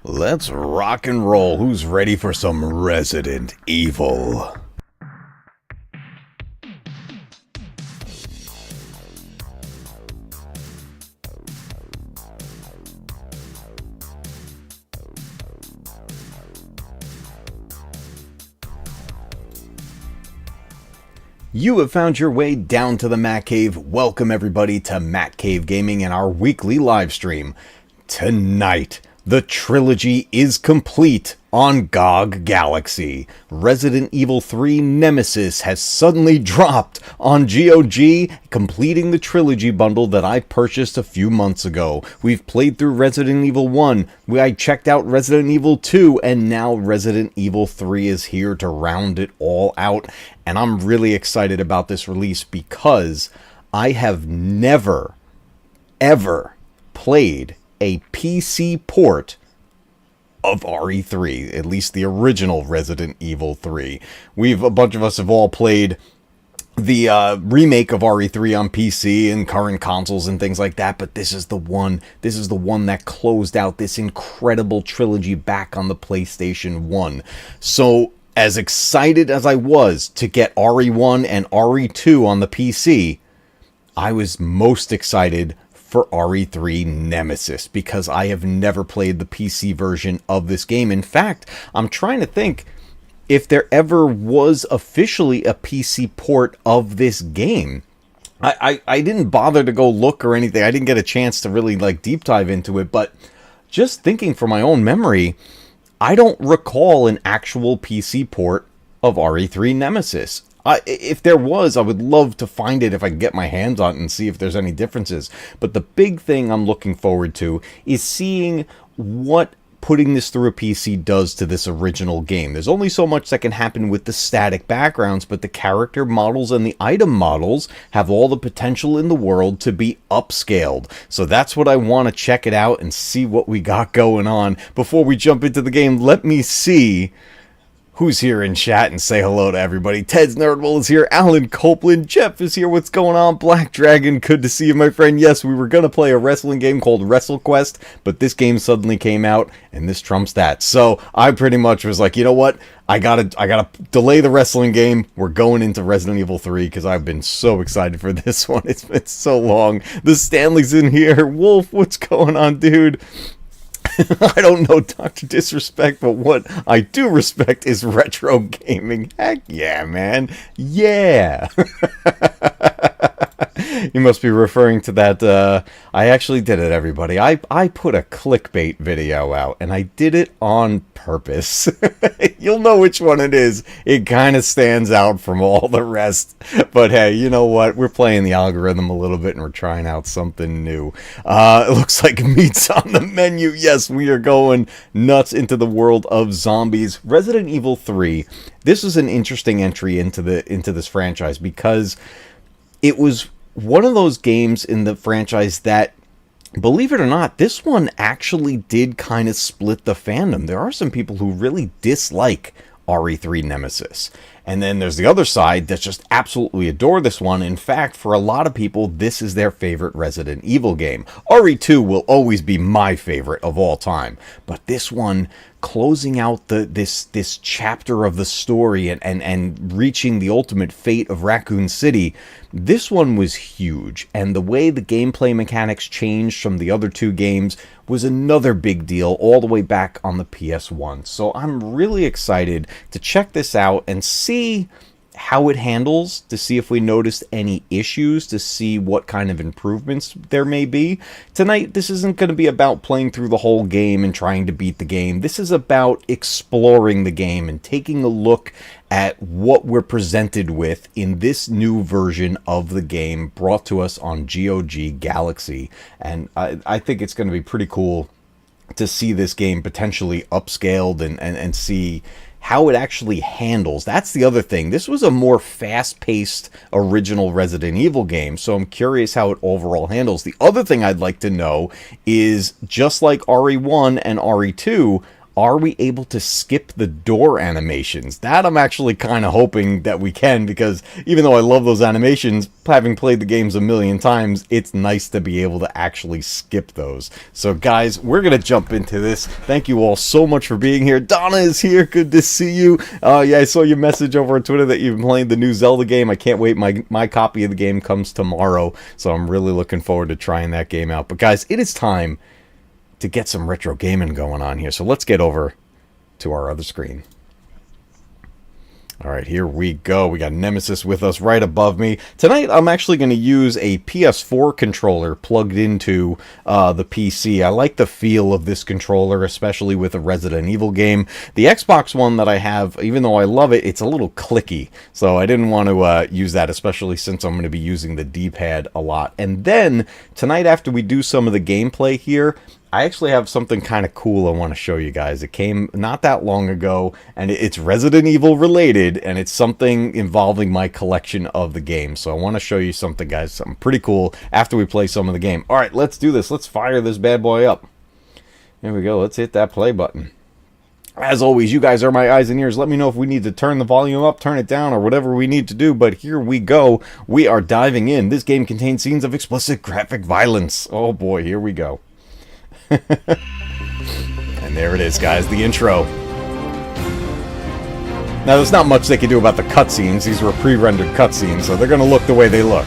Let's rock and roll. Who's ready for some Resident Evil? You have found your way down to the Matcave. Welcome everybody to Matcave Gaming and our weekly live stream. Tonight, the trilogy is complete on GOG Galaxy. Resident Evil 3 Nemesis has suddenly dropped on GOG, completing the trilogy bundle that I purchased a few months ago. We've played through Resident Evil 1, I checked out Resident Evil 2, and now Resident Evil 3 is here to round it all out. And I'm really excited about this release because I have never, ever played a PC port of RE3, at least the original Resident Evil 3. A bunch of us have all played the remake of RE3 on PC and current consoles and things like that, but this is the one that closed out this incredible trilogy back on the PlayStation 1. So, as excited as I was to get RE1 and RE2 on the PC, I was most excited for RE3 Nemesis because I have never played the PC version of this game. In fact, I'm trying to think if there ever was officially a PC port of this game. I didn't bother to go look or anything. I didn't get a chance to really deep dive into it, but just thinking from my own memory, I don't recall an actual PC port of RE3 Nemesis. If there was, I would love to find it if I can get my hands on it and see if there's any differences. But the big thing I'm looking forward to is seeing what putting this through a PC does to this original game. There's only so much that can happen with the static backgrounds, but the character models and the item models have all the potential in the world to be upscaled. So that's what I want to check it out and see what we got going on. Before we jump into the game, let me see who's here in chat and say hello to everybody. Ted's Nerdwell is here. Alan Copeland. Jeff is here. What's going on? Black Dragon, good to see you, my friend. Yes, we were going to play a wrestling game called WrestleQuest, but this game suddenly came out, and this trumps that. So I pretty much was like, you know what? I gotta delay the wrestling game. We're going into Resident Evil 3 because I've been so excited for this one. It's been so long. The Stanley's in here. Wolf, what's going on, dude? I don't know Dr. Disrespect, but what I do respect is retro gaming. Heck yeah, man. Yeah. You must be referring to that. I actually did it, everybody. I put a clickbait video out, and I did it on purpose. You'll know which one it is. It kind of stands out from all the rest. But hey, you know what? We're playing the algorithm a little bit, and we're trying out something new. It looks like meat's on the menu. Yes, we are going nuts into the world of zombies. Resident Evil 3. This was an interesting entry into this franchise because it was one of those games in the franchise that, believe it or not, this one actually did kind of split the fandom. There are some people who really dislike RE3 Nemesis. And then there's the other side that just absolutely adore this one. In fact, for a lot of people, this is their favorite Resident Evil game. RE2 will always be my favorite of all time. But this one, closing out this chapter of the story and reaching the ultimate fate of Raccoon City, this one was huge. And the way the gameplay mechanics changed from the other two games was another big deal all the way back on the PS1. So I'm really excited to check this out and see how it handles, to see if we noticed any issues, to see what kind of improvements there may be. Tonight, this isn't going to be about playing through the whole game and trying to beat the game. This is about exploring the game and taking a look at what we're presented with in this new version of the game brought to us on GOG Galaxy. And I think it's going to be pretty cool to see this game potentially upscaled and see how it actually handles. That's the other thing. This was a more fast-paced original Resident Evil game, so I'm curious how it overall handles. The other thing I'd like to know is, just like RE1 and RE2, are we able to skip the door animations? That I'm actually kind of hoping that we can, because even though I love those animations, having played the games a million times, it's nice to be able to actually skip those. So guys, we're going to jump into this. Thank you all so much for being here. Donna is here. Good to see you. Yeah, I saw your message over on Twitter that you've been playing the new Zelda game. I can't wait. My copy of the game comes tomorrow, so I'm really looking forward to trying that game out. But guys, it is time to get some retro gaming going on here. So let's get over to our other screen. All right, here we go. We got Nemesis with us right above me. Tonight, I'm actually going to use a PS4 controller plugged into the PC. I like the feel of this controller, especially with a Resident Evil game. The Xbox one that I have, even though I love it, it's a little clicky. So I didn't want to use that, especially since I'm going to be using the D-pad a lot. And then, tonight after we do some of the gameplay here, I actually have something kind of cool I want to show you guys. It came not that long ago, and it's Resident Evil related, and it's something involving my collection of the game. So I want to show you something, guys, something pretty cool after we play some of the game. All right, let's do this. Let's fire this bad boy up. Here we go. Let's hit that play button. As always, you guys are my eyes and ears. Let me know if we need to turn the volume up, turn it down, or whatever we need to do. But here we go. We are diving in. This game contains scenes of explicit graphic violence. Oh boy, here we go. And there it is, guys, the intro. Now, there's not much they can do about the cutscenes. These were pre-rendered cutscenes, so they're going to look the way they look.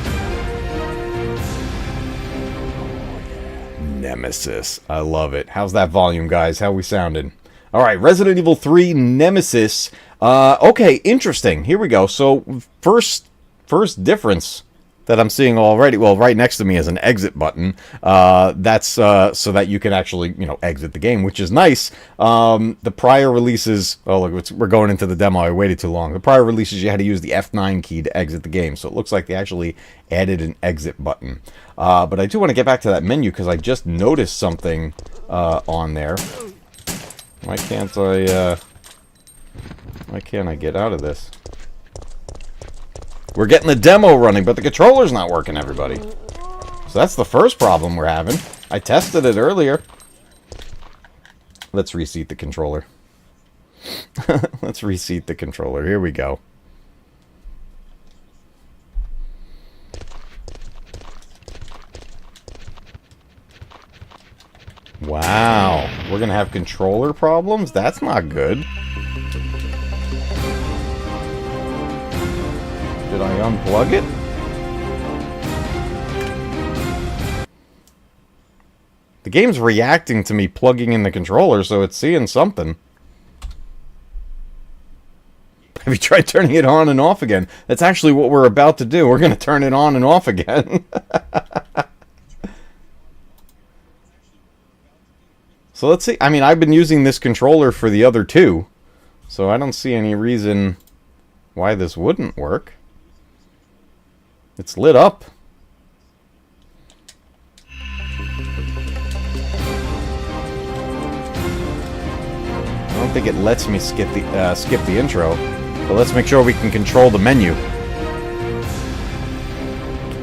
Nemesis. I love it. How's that volume, guys? How we sounding? All right, Resident Evil 3 Nemesis. Okay, interesting. Here we go. So, first difference that I'm seeing already, well, right next to me is an exit button. That's so that you can actually, exit the game, which is nice. The prior releases, oh look, we're going into the demo. I waited too long. The prior releases, you had to use the F9 key to exit the game, so it looks like they actually added an exit button. But I do want to get back to that menu because I just noticed something on there. Why can't I get out of this? We're getting the demo running, but the controller's not working, everybody. So that's the first problem we're having. I tested it earlier. Let's reseat the controller. Let's reseat the controller. Here we go. Wow. We're going to have controller problems? That's not good. Did I unplug it? The game's reacting to me plugging in the controller, so it's seeing something. Have you tried turning it on and off again? That's actually what we're about to do. We're going to turn it on and off again. So let's see. I mean, I've been using this controller for the other two, so I don't see any reason why this wouldn't work. It's lit up. I don't think it lets me skip the intro, but let's make sure we can control the menu.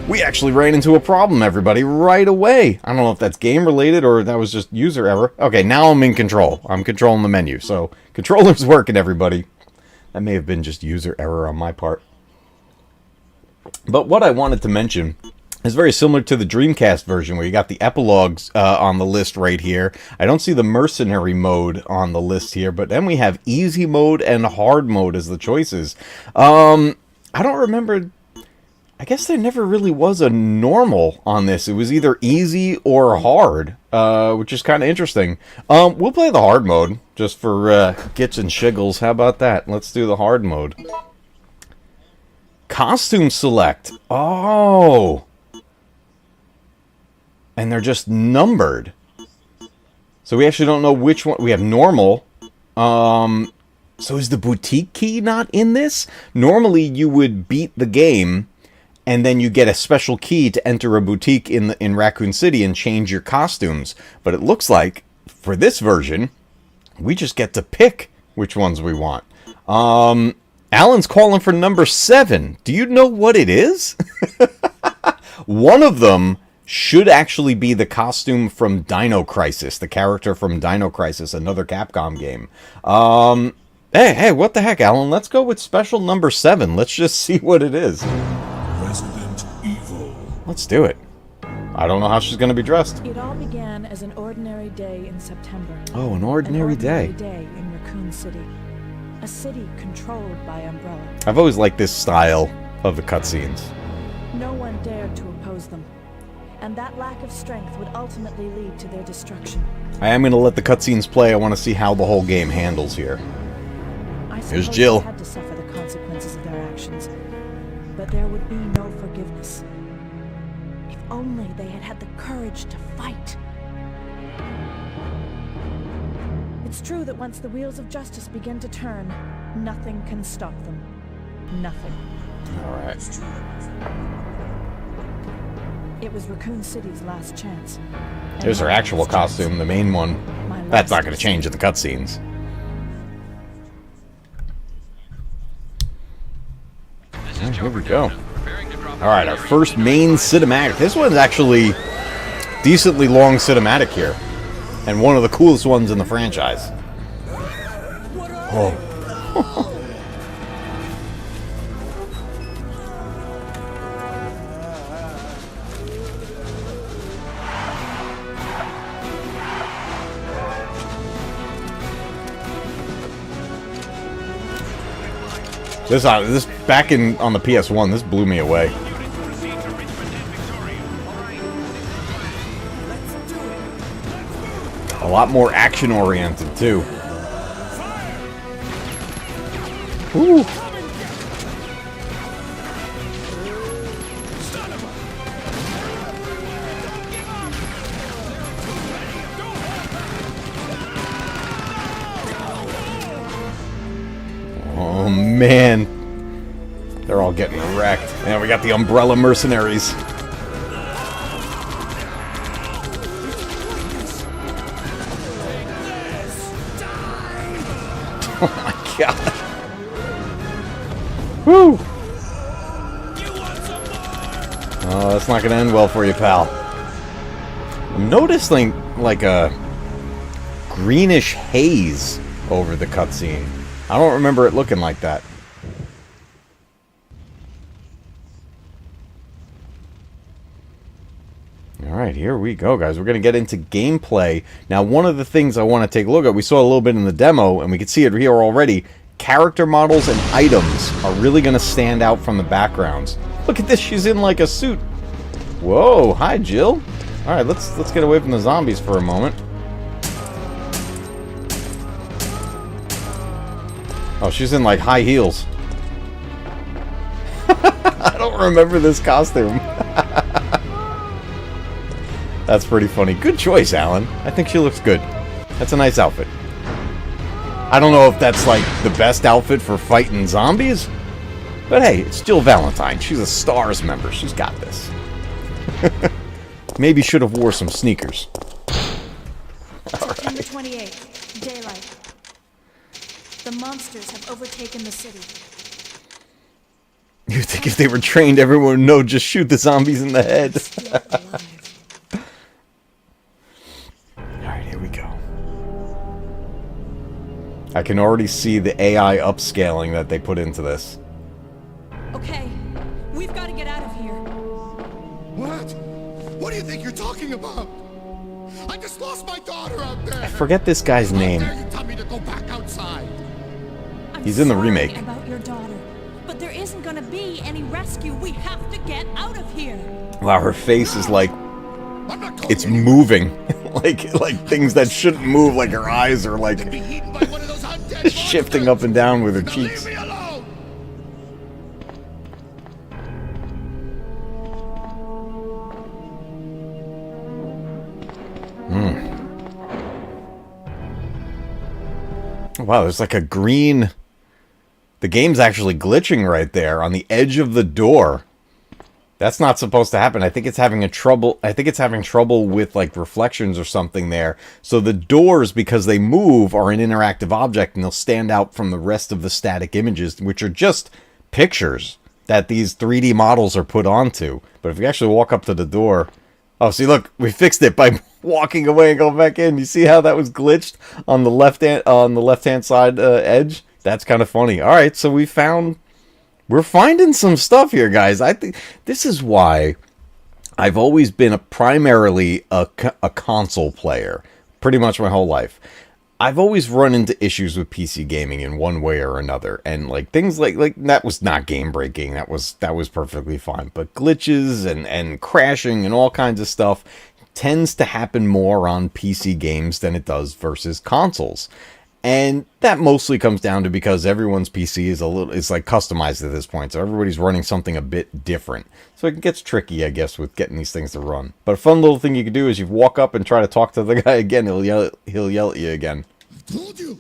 We actually ran into a problem, everybody, right away. I don't know if that's game related or that was just user error. Okay, now I'm in control. I'm controlling the menu, so controller's working, everybody. That may have been just user error on my part. But what I wanted to mention is very similar to the Dreamcast version, where you got the epilogues on the list right here. I don't see the mercenary mode on the list here, but then we have easy mode and hard mode as the choices. I don't remember. I guess there never really was a normal on this. It was either easy or hard, which is kind of interesting. We'll play the hard mode just for gits and shiggles. How about that? Let's do the hard mode. Costume select. Oh. And they're just numbered. So we actually don't know which one. We have normal. So is the boutique key not in this? Normally you would beat the game and then you get a special key to enter a boutique in Raccoon City and change your costumes. But it looks like for this version, we just get to pick which ones we want. Alan's calling for number 7. Do you know what it is? One of them should actually be the costume from Dino Crisis, the character from Dino Crisis, another Capcom game. Hey, what the heck, Alan? Let's go with special number 7. Let's just see what it is. Resident Evil. Let's do it. I don't know how she's going to be dressed. It all began as an ordinary day in September. Oh, an ordinary day. Day in Raccoon City. A city controlled by Umbrella. I've always liked this style of the cutscenes. No one dared to oppose them. And that lack of strength would ultimately lead to their destruction. I am going to let the cutscenes play. I want to see how the whole game handles here. Here's Jill. They had to suffer the consequences of their actions. But there would be no forgiveness. If only they had had the courage to fight. It's true that once the wheels of justice begin to turn, nothing can stop them. Nothing. All right. It was Raccoon City's last chance. Here's her actual costume, the main one. That's not going to change in the cutscenes. Here we go. Alright, our first main cinematic. This one's actually decently long cinematic here. And one of the coolest ones in the franchise. Oh. This back on the PS1, this blew me away. A lot more action oriented too. Ooh. Oh man, they're all getting wrecked. And we got the Umbrella Mercenaries. Oh my god. Woo! Oh, that's not gonna end well for you, pal. I'm noticing like a greenish haze over the cutscene. I don't remember it looking like that. Alright, here we go, guys. We're going to get into gameplay. Now, one of the things I want to take a look at, we saw a little bit in the demo, and we can see it here already. Character models and items are really going to stand out from the backgrounds. Look at this, she's in like a suit. Whoa, hi Jill. Alright, let's get away from the zombies for a moment. Oh, she's in like high heels. I don't remember this costume. That's pretty funny. Good choice, Alan. I think she looks good. That's a nice outfit. I don't know if that's like the best outfit for fighting zombies, but hey, it's Jill Valentine. She's a S.T.A.R.S member. She's got this. Maybe should have wore some sneakers. September 28th, daylight. The monsters have overtaken the city. You think if they were trained, everyone would know just shoot the zombies in the head. Alright, here we go. I can already see the AI upscaling that they put into this. Okay, we've got to get out of here. What? What do you think you're talking about? I just lost my daughter out there. I forget this guy's name. How dare you tell me to go back outside? He's in the remake. About your daughter, but there isn't going to be any rescue. We have to get out of here. Wow, her face is like it's moving, like things that shouldn't move, like her eyes are like shifting up and down with her cheeks. Leave me alone. Wow, there's like a green. The game's actually glitching right there on the edge of the door. That's not supposed to happen. I think it's having trouble with like reflections or something there. So the doors, because they move, are an interactive object and they'll stand out from the rest of the static images, which are just pictures that these 3D models are put onto. But if you actually walk up to the door, Oh, see, look, we fixed it by walking away and going back in. You see how that was glitched on the left hand side edge? That's kind of funny. All right, so we're finding some stuff here, guys. I think this is why I've always been primarily a console player, pretty much my whole life. I've always run into issues with PC gaming in one way or another, and like things like that was not game breaking. That was perfectly fine, but glitches and crashing and all kinds of stuff tends to happen more on PC games than it does versus consoles. And that mostly comes down to because everyone's PC is like customized at this point, so everybody's running something a bit different. So it gets tricky, I guess, with getting these things to run. But a fun little thing you can do is you walk up and try to talk to the guy again. He'll yell at you again. I told you,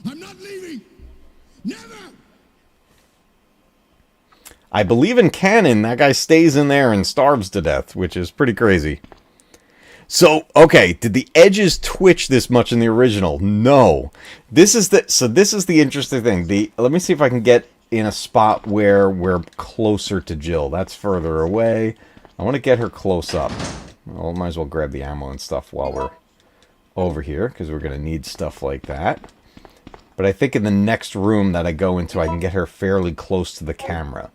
I'm not leaving. Never. I believe in canon, that guy stays in there and starves to death, which is pretty crazy. So, okay, did the edges twitch this much in the original? No. This is the interesting thing. Let me see if I can get in a spot where we're closer to Jill. That's further away. I want to get her close up. Well, might as well grab the ammo and stuff while we're over here, because we're going to need stuff like that. But I think in the next room that I go into, I can get her fairly close to the camera.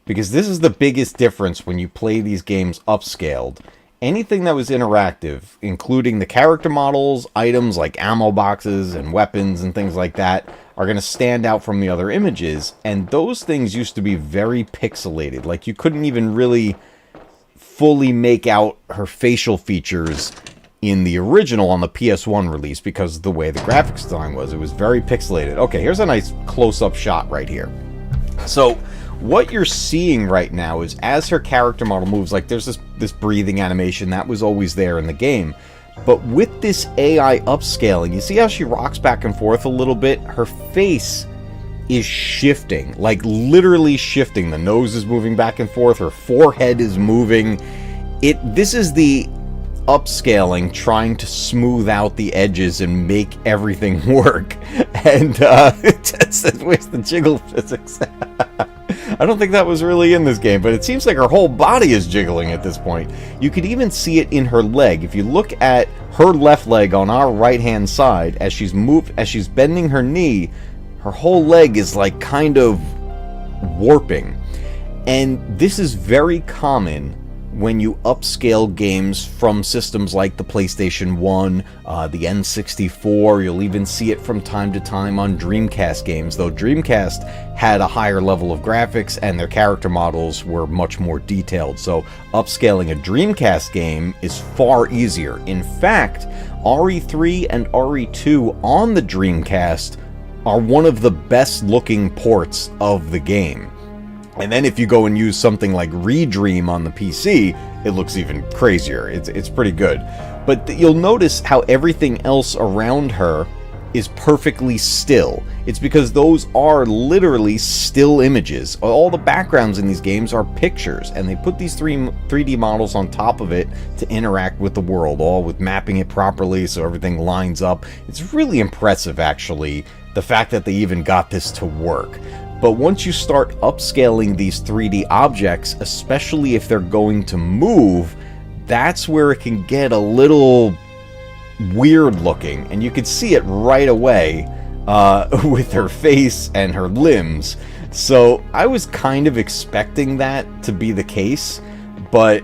Because this is the biggest difference when you play these games upscaled. Anything that was interactive, including the character models, items like ammo boxes and weapons and things like that, are going to stand out from the other images. And those things used to be very pixelated. Like, you couldn't even really fully make out her facial features in the original on the PS1 release because of the way the graphics design was. It was very pixelated. Okay, here's a nice close-up shot right here. So what you're seeing right now is as her character model moves, like there's this breathing animation that was always there in the game. But with this AI upscaling, you see how she rocks back and forth a little bit? Her face is shifting, like literally shifting. The nose is moving back and forth. Her forehead is moving. This is the upscaling trying to smooth out the edges and make everything work. And where's the jiggle physics? I don't think that was really in this game, but it seems like her whole body is jiggling at this point. You could even see it in her leg. If you look at her left leg on our right-hand side, as she's bending her knee, her whole leg is like kind of warping. And this is very common when you upscale games from systems like the PlayStation 1, the N64. You'll even see it from time to time on Dreamcast games, though Dreamcast had a higher level of graphics and their character models were much more detailed. So upscaling a Dreamcast game is far easier. In fact, RE3 and RE2 on the Dreamcast are one of the best looking ports of the game. And then if you go and use something like Redream on the PC, it looks even crazier. It's pretty good. But you'll notice how everything else around her is perfectly still. It's because those are literally still images. All the backgrounds in these games are pictures, and they put these 3D models on top of it to interact with the world, all with mapping it properly so everything lines up. It's really impressive, actually, the fact that they even got this to work. But once you start upscaling these 3D objects, especially if they're going to move, that's where it can get a little weird looking. And you can see it right away with her face and her limbs. So I was kind of expecting that to be the case, but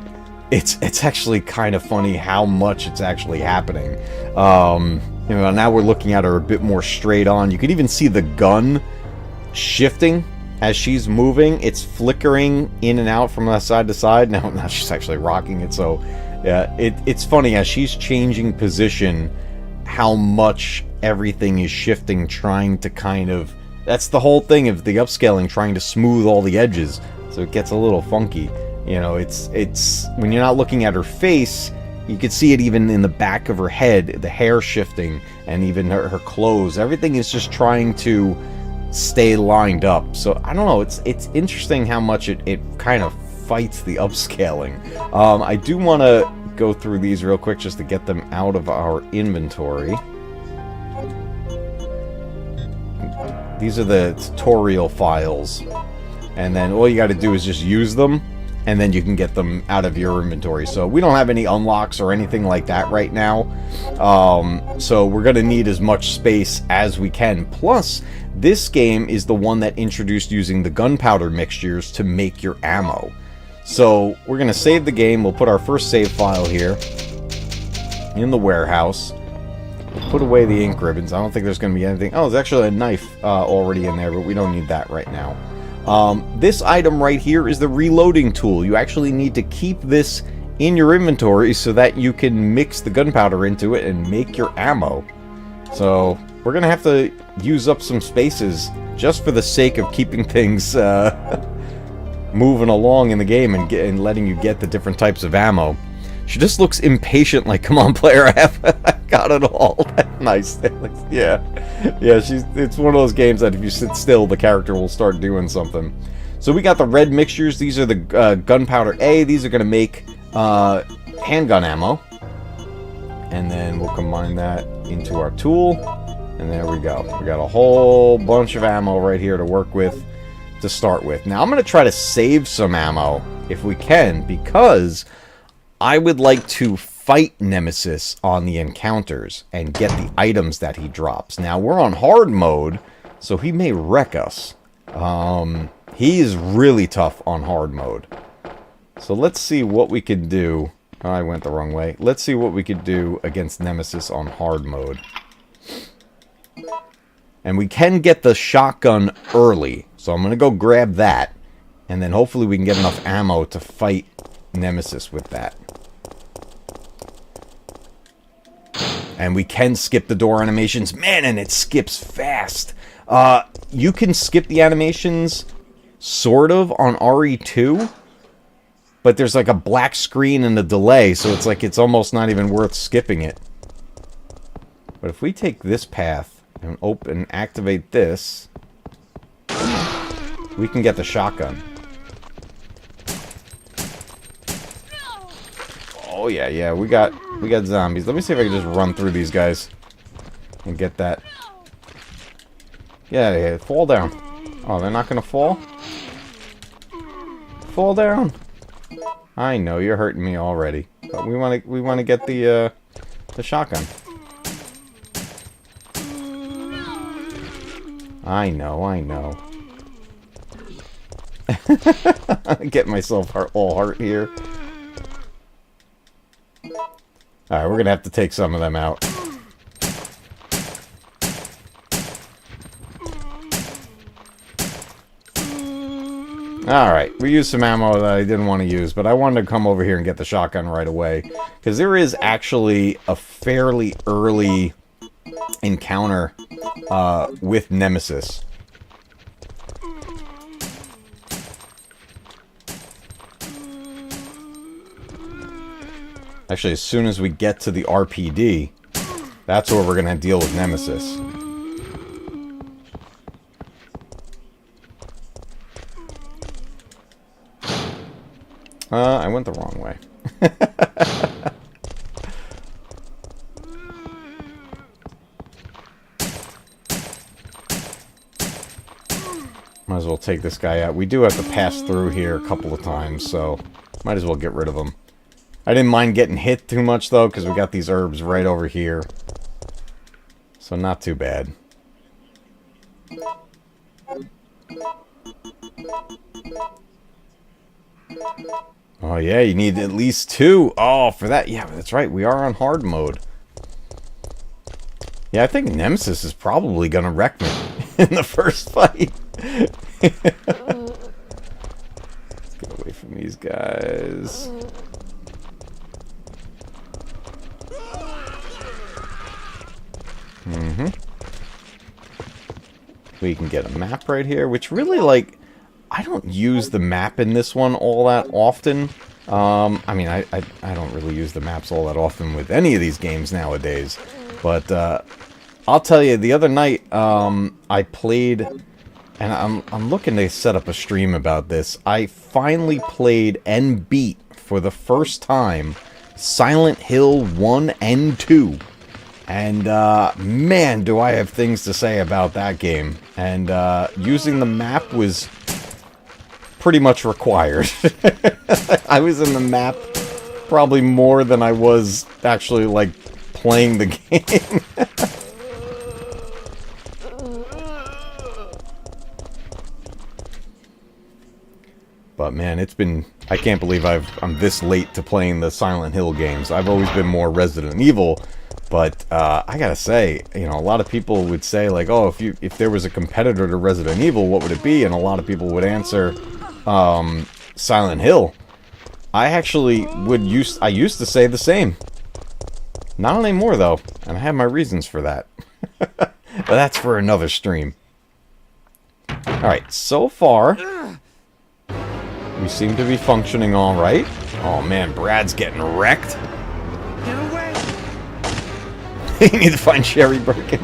it's actually kind of funny how much it's actually happening. Now we're looking at her a bit more straight on. You can even see the gun shifting as she's moving. It's flickering in and out from side to side. Now she's actually rocking it. So yeah, it's funny as she's changing position how much everything is shifting, trying to kind of, that's the whole thing of the upscaling, trying to smooth all the edges so it gets a little funky. It's when you're not looking at her face, you can see it even in the back of her head, the hair shifting, and even her clothes. Everything is just trying to stay lined up. So I don't know, it's interesting how much it kind of fights the upscaling. I do want to go through these real quick just to get them out of our inventory. These are the tutorial files, and then all you got to do is just use them, and then you can get them out of your inventory. So we don't have any unlocks or anything like that right now. So we're going to need as much space as we can. Plus, this game is the one that introduced using the gunpowder mixtures to make your ammo. So we're going to save the game. We'll put our first save file here in the warehouse. We'll put away the ink ribbons. I don't think there's going to be anything. Oh, there's actually a knife already in there, but we don't need that right now. This item right here is the reloading tool. You actually need to keep this in your inventory so that you can mix the gunpowder into it and make your ammo. So we're going to have to use up some spaces just for the sake of keeping things moving along in the game and letting you get the different types of ammo. She just looks impatient, like, come on, player, I got it all. Nice. Yeah. It's one of those games that if you sit still, the character will start doing something. So we got the red mixtures. These are the gunpowder A. These are going to make handgun ammo. And then we'll combine that into our tool. And there we go. We got a whole bunch of ammo right here to work with to start with. Now, I'm going to try to save some ammo if we can, because I would like to fight Nemesis on the encounters and get the items that he drops. Now, we're on hard mode, so he may wreck us. He is really tough on hard mode. So let's see what we could do. Oh, I went the wrong way. Let's see what we could do against Nemesis on hard mode. And we can get the shotgun early, so I'm going to go grab that. And then hopefully we can get enough ammo to fight Nemesis with that. And we can skip the door animations. Man, and it skips fast. You can skip the animations, sort of, on RE2. But there's like a black screen and a delay, so it's like it's almost not even worth skipping it. But if we take this path and activate this, we can get the shotgun. Oh yeah, we got zombies. Let me see if I can just run through these guys and get that. Yeah, fall down. Oh, they're not gonna fall? Fall down. I know you're hurting me already, but we want to get the shotgun. I know. Get myself all hurt here. Alright, we're going to have to take some of them out. Alright, we used some ammo that I didn't want to use, but I wanted to come over here and get the shotgun right away. Because there is actually a fairly early encounter with Nemesis. Actually, as soon as we get to the RPD, that's where we're going to deal with Nemesis. I went the wrong way. Might as well take this guy out. We do have to pass through here a couple of times, so might as well get rid of him. I didn't mind getting hit too much, though, because we got these herbs right over here. So not too bad. Oh, yeah, you need at least 2. Oh, for that. Yeah, that's right. We are on hard mode. Yeah, I think Nemesis is probably going to wreck me in the first fight. Let's get away from these guys. We can get a map right here, which really, like, I don't use the map in this one all that often. I mean, I don't really use the maps all that often with any of these games nowadays. But I'll tell you, the other night I played, and I'm looking to set up a stream about this. I finally played and beat for the first time Silent Hill 1 and 2. And, man, do I have things to say about that game. And, using the map was pretty much required. I was in the map probably more than I was actually, like, playing the game. But man, it's been... I can't believe I'm this late to playing the Silent Hill games. I've always been more Resident Evil, but I gotta say, you know, a lot of people would say, like, oh, if there was a competitor to Resident Evil, what would it be? And a lot of people would answer Silent Hill. I actually I used to say the same. Not anymore, though, and I have my reasons for that. But that's for another stream. Alright, so far... we seem to be functioning all right. Oh man, Brad's getting wrecked. Get away! You need to find Sherry Birkin.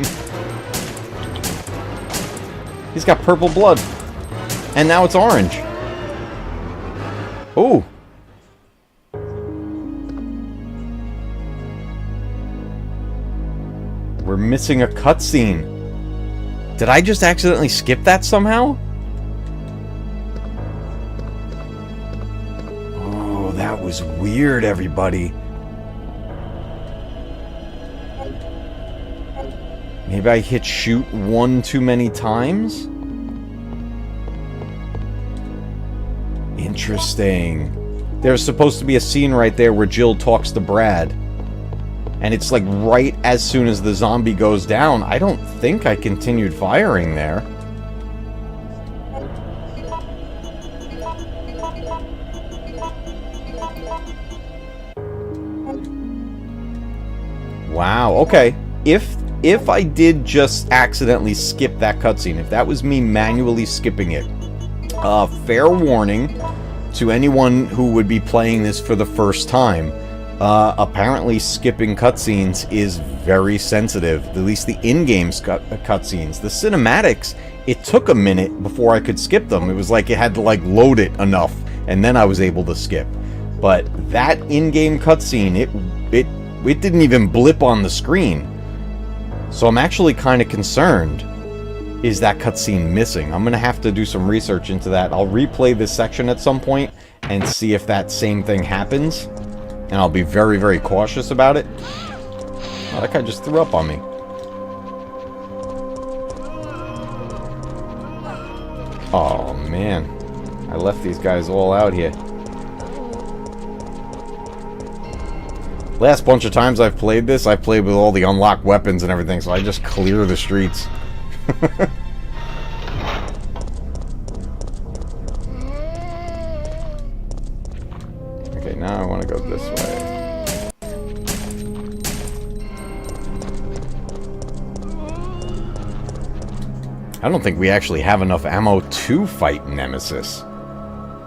He's got purple blood. And now it's orange. Ooh. We're missing a cutscene. Did I just accidentally skip that somehow? That was weird, everybody. Maybe I hit shoot one too many times? Interesting. There's supposed to be a scene right there where Jill talks to Brad. And it's like right as soon as the zombie goes down. I don't think I continued firing there. Wow, okay. If I did just accidentally skip that cutscene, if that was me manually skipping it, fair warning to anyone who would be playing this for the first time, apparently skipping cutscenes is very sensitive, at least the in-game cutscenes. The cinematics, it took a minute before I could skip them. It was like it had to like load it enough, and then I was able to skip. But that in-game cutscene, it didn't even blip on the screen. So I'm actually kind of concerned. Is that cutscene missing? I'm going to have to do some research into that. I'll replay this section at some point and see if that same thing happens. And I'll be very, very cautious about it. Oh, that guy just threw up on me. Oh, man. I left these guys all out here. Last bunch of times I've played this, I've played with all the unlocked weapons and everything, so I just clear the streets. Okay, now I want to go this way. I don't think we actually have enough ammo to fight Nemesis.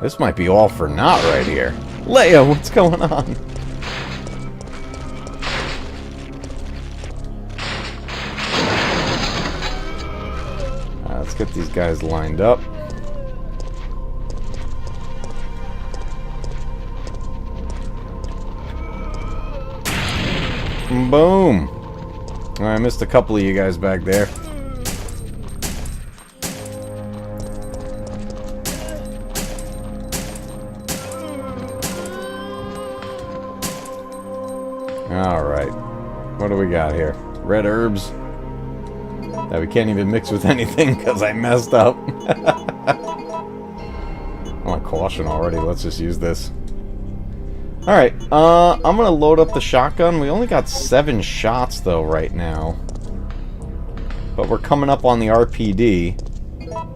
This might be all for naught right here. Leia, what's going on? Let's get these guys lined up. Boom! I missed a couple of you guys back there. Alright. What do we got here? Red herbs. That we can't even mix with anything because I messed up. I'm on caution already. Let's just use this. Alright, I'm gonna load up the shotgun. We only got 7 shots though right now. But we're coming up on the RPD.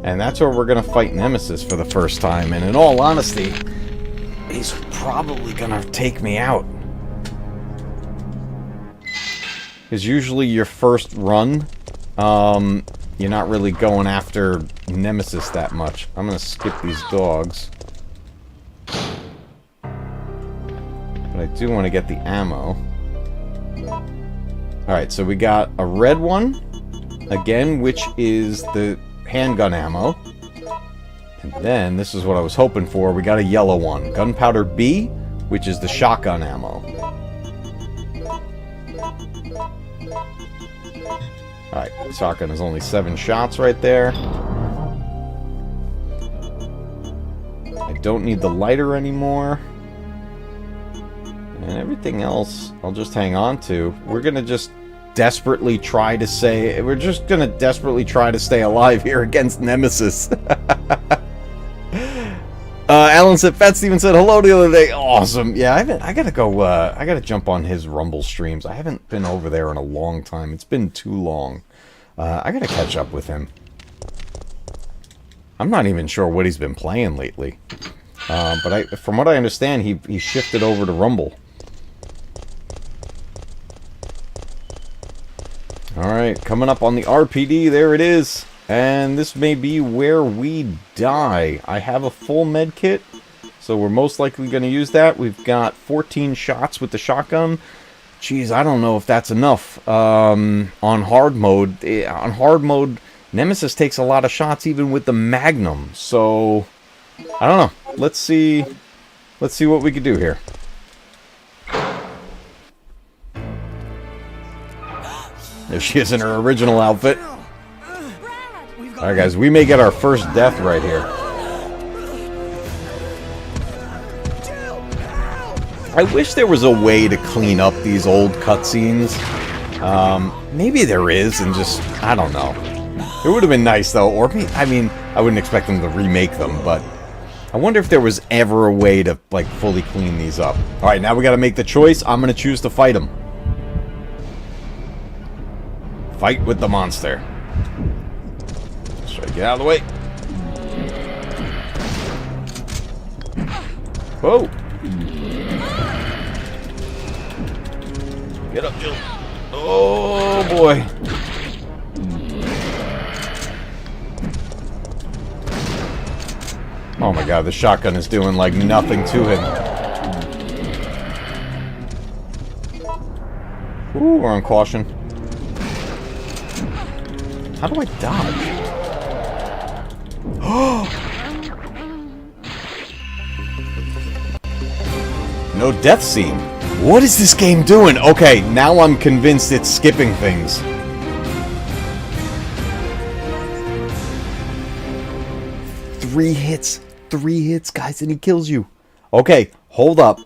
And that's where we're gonna fight Nemesis for the first time. And in all honesty, he's probably gonna take me out. Because usually your first run, you're not really going after Nemesis that much. I'm gonna skip these dogs. But I do want to get the ammo. Alright, so we got a red one, again, which is the handgun ammo. And then, this is what I was hoping for, we got a yellow one. Gunpowder B, which is the shotgun ammo. Alright, shotgun is only 7 shots right there. don't need the lighter anymore. And everything else, I'll just hang on to. We're gonna just desperately try to stay alive here against Nemesis. Alan said, Fat Steven said hello the other day. Awesome. Yeah, I gotta jump on his Rumble streams. I haven't been over there in a long time. It's been too long. I gotta catch up with him. I'm not even sure what he's been playing lately. But from what I understand, he shifted over to Rumble. Alright, coming up on the RPD, there it is. And this may be where we die. I have a full med kit, so we're most likely going to use that. We've got 14 shots with the shotgun. Jeez, I don't know if that's enough. On hard mode, Nemesis takes a lot of shots even with the Magnum. So, I don't know. Let's see what we can do here. There she is in her original outfit. Alright guys, we may get our first death right here. I wish there was a way to clean up these old cutscenes. Maybe there is, and just, I don't know. It would have been nice though, or I mean, I wouldn't expect them to remake them, but I wonder if there was ever a way to, like, fully clean these up. Alright, now we gotta make the choice. I'm gonna choose to fight him. Fight with the monster. Let's try to get out of the way. Whoa! Get up, Jill. Oh, boy. Oh my god, the shotgun is doing, like, nothing to him. Ooh, we're on caution. How do I dodge? No death scene. What is this game doing? Okay, now I'm convinced it's skipping things. Three hits, guys, and he kills you. Okay, hold up.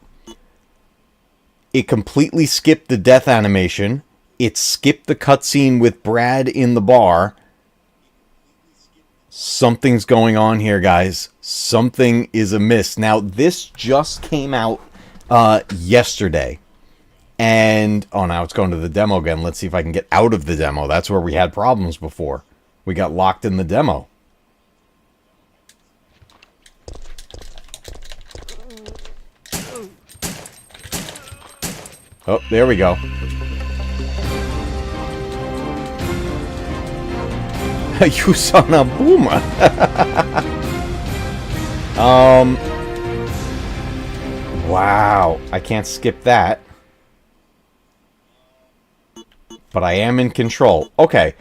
It completely skipped the death animation. It skipped the cutscene with Brad in the bar. Something's going on here, guys. Something is amiss. Now, this just came out yesterday. And, oh, now it's going to the demo again. Let's see if I can get out of the demo. That's where we had problems before. We got locked in the demo. Oh, there we go. You son of a boomer. Wow. I can't skip that. But I am in control. Okay.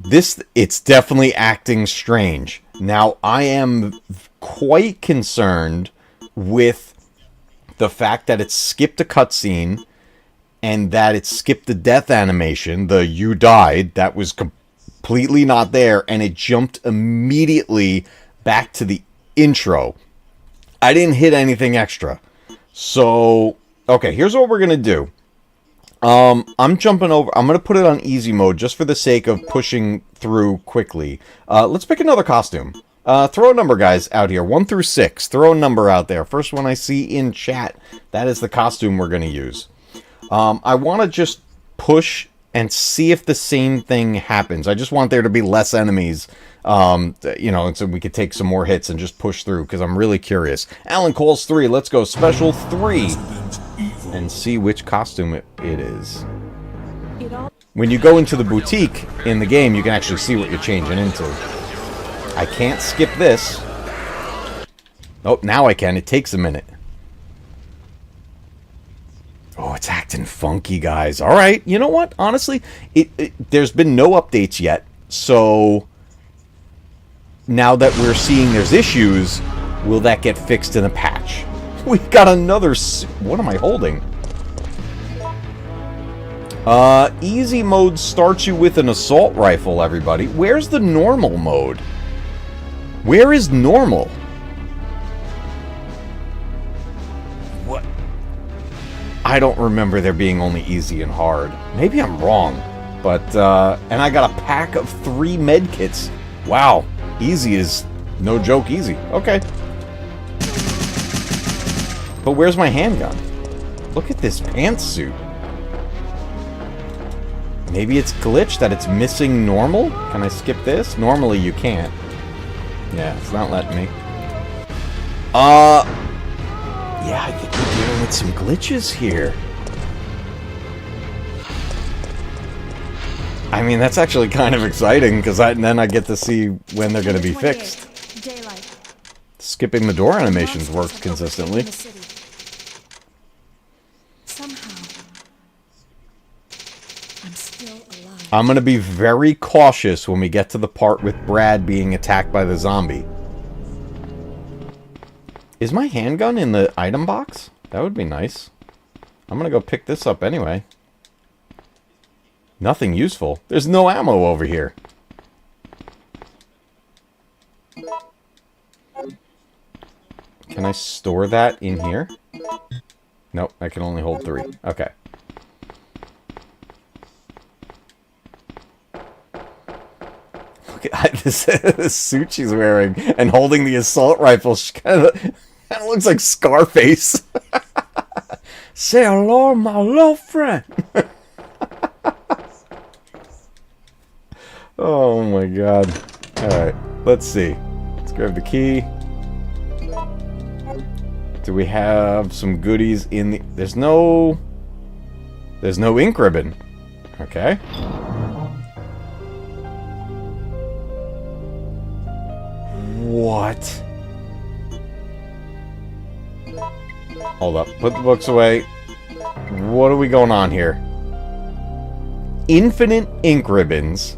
It's definitely acting strange. Now, I am quite concerned with the fact that it skipped a cutscene and that it skipped the death animation, the you died, that was completely not there, and it jumped immediately back to the intro. I didn't hit anything extra. So, okay, here's what we're going to do. I'm jumping over. I'm going to put it on easy mode just for the sake of pushing through quickly. Let's pick another costume. Throw a number, guys, out here. 1 through 6. Throw a number out there. First one I see in chat. That is the costume we're going to use. I want to just push and see if the same thing happens. I just want there to be less enemies, you know, and so we could take some more hits and just push through, because I'm really curious. Alan Coles 3, let's go special 3 and see which costume it is. When you go into the boutique in the game, you can actually see what you're changing into. I can't skip this. Oh, now I can. It takes a minute. Oh, it's acting funky, guys. All right, you know what? Honestly, there's been no updates yet. So now that we're seeing there's issues, will that get fixed in a patch? We've got another... What am I holding? Easy mode starts you with an assault rifle, everybody. Where's the normal mode? Where is normal? I don't remember there being only easy and hard. Maybe I'm wrong. But, and I got a pack of 3 med kits. Wow. Easy is no joke easy. Okay. But where's my handgun? Look at this pantsuit. Maybe it's glitched that it's missing normal? Can I skip this? Normally you can't. Yeah, it's not letting me. Yeah, I think we're dealing with some glitches here. I mean, that's actually kind of exciting, because then I get to see when they're going to be fixed. Daylight. Skipping the door animations works consistently. Somehow, I'm still alive. I'm going to be very cautious when we get to the part with Brad being attacked by the zombie. Is my handgun in the item box? That would be nice. I'm going to go pick this up anyway. Nothing useful. There's no ammo over here. Can I store that in here? Nope, I can only hold 3. Okay. Look at this suit she's wearing and holding the assault rifle. She kind of looks like Scarface. Say hello, my little friend. Oh my god. Alright, let's see. Let's grab the key. Do we have some goodies in the... There's no ink ribbon. Okay. What? Hold up. Put the books away. What are we going on here? Infinite ink ribbons.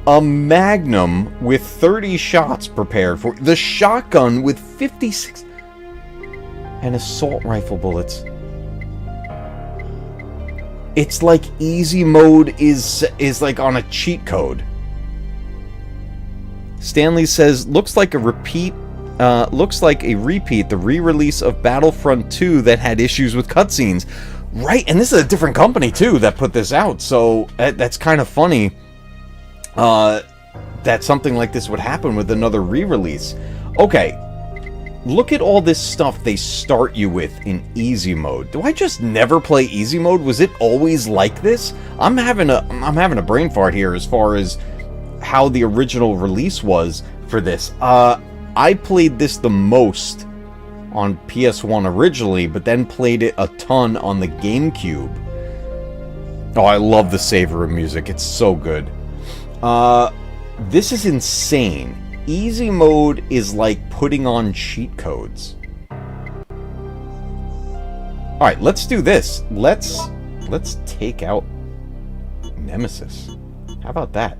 A magnum with 30 shots prepared for... The shotgun with 56... And assault rifle bullets. It's like easy mode is like on a cheat code. Stanley says, looks like a repeat, the re-release of Battlefront 2 that had issues with cutscenes. Right, and this is a different company, too, that put this out, so that's kind of funny that something like this would happen with another re-release. Okay, look at all this stuff they start you with in easy mode. Do I just never play easy mode? Was it always like this? I'm having a brain fart here as far as how the original release was for this. I played this the most on PS1 originally, but then played it a ton on the GameCube. Oh, I love the savor of music. It's so good. This is insane. Easy mode is like putting on cheat codes. Alright, let's do this. Let's take out Nemesis. How about that?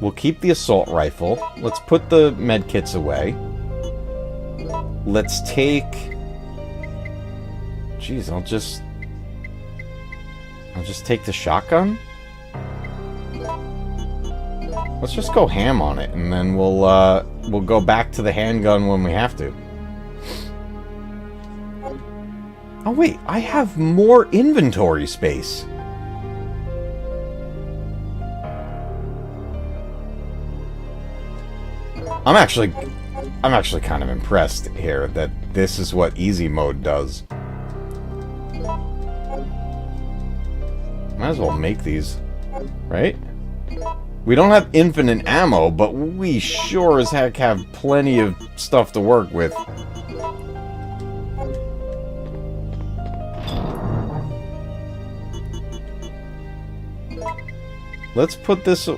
We'll keep the assault rifle. Let's put the medkits away. Let's take... Jeez, I'll just take the shotgun. Let's just go ham on it, and then we'll go back to the handgun when we have to. Oh wait, I have more inventory space. I'm actually kind of impressed here that this is what easy mode does. Might as well make these, right? We don't have infinite ammo, but we sure as heck have plenty of stuff to work with. Let's put this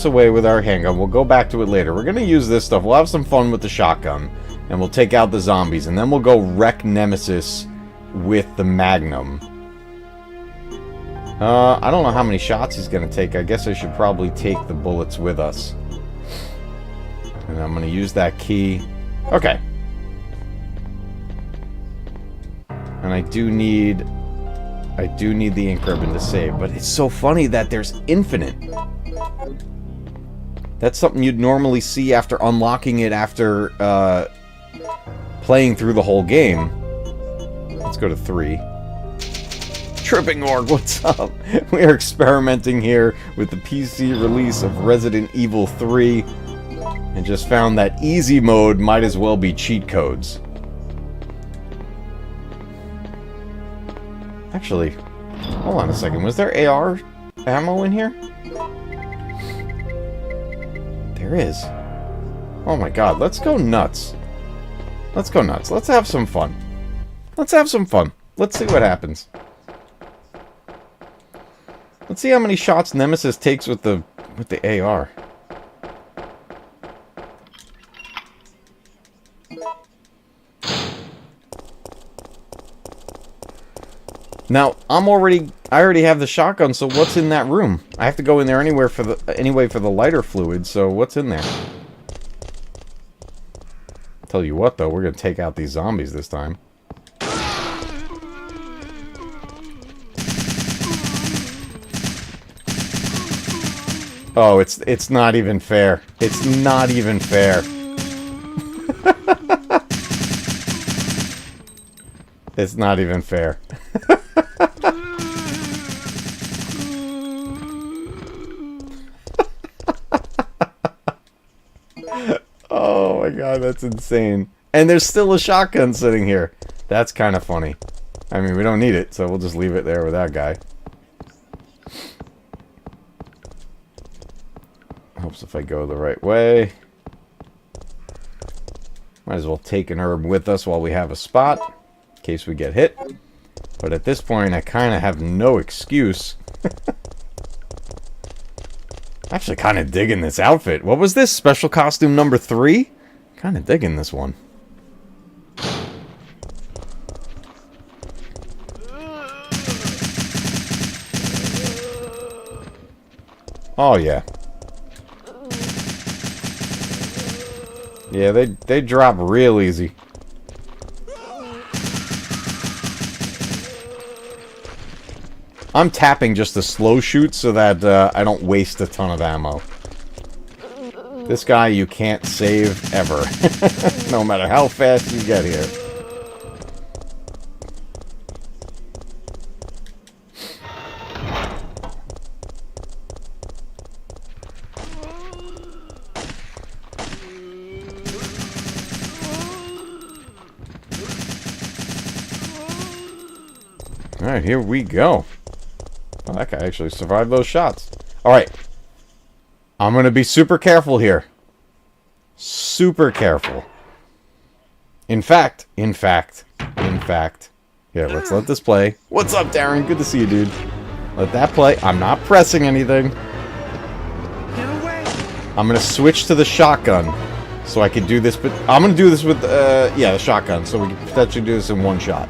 away with our handgun. We'll go back to it later. We're gonna use this stuff. We'll have some fun with the shotgun, and we'll take out the zombies, and then we'll go wreck Nemesis with the Magnum. I don't know how many shots he's gonna take. I guess I should probably take the bullets with us. And I'm gonna use that key. Okay. And I do need the ink ribbon to save, but it's so funny that there's infinite. That's something you'd normally see after unlocking it after playing through the whole game. Let's go to 3. Tripping Org, what's up? We are experimenting here with the PC release of Resident Evil 3 and just found that easy mode might as well be cheat codes. Actually, hold on a second. Was there AR ammo in here? There is. Oh my god, let's go nuts. Let's go nuts. Let's have some fun. Let's have some fun. Let's see what happens. Let's see how many shots Nemesis takes with the AR. Now, I already have the shotgun, so what's in that room? I have to go in there anyway for the lighter fluid, so what's in there? Tell you what, though, we're gonna take out these zombies this time. Oh, it's not even fair. It's not even fair. It's not even fair. Oh my god, that's insane. And there's still a shotgun sitting here. That's kind of funny. I mean, we don't need it, so we'll just leave it there with that guy. Helps if I go the right way. Might as well take an herb with us while we have a spot, in case we get hit. But at this point, I kind of have no excuse. Actually, kind of digging this outfit. What was this? Special costume number 3? Kind of digging this one. Oh, yeah. Yeah, they drop real easy. I'm tapping just to slow shoot so that I don't waste a ton of ammo. This guy you can't save ever. No matter how fast you get here. Alright, here we go. Oh, that guy actually survived those shots. Alright. I'm going to be super careful here. Super careful. In fact. Here, let's let this play. What's up, Darren? Good to see you, dude. Let that play. I'm not pressing anything. I'm going to switch to the shotgun so I can do this, but I'm going to do this with, yeah, the shotgun, so we can potentially do this in one shot.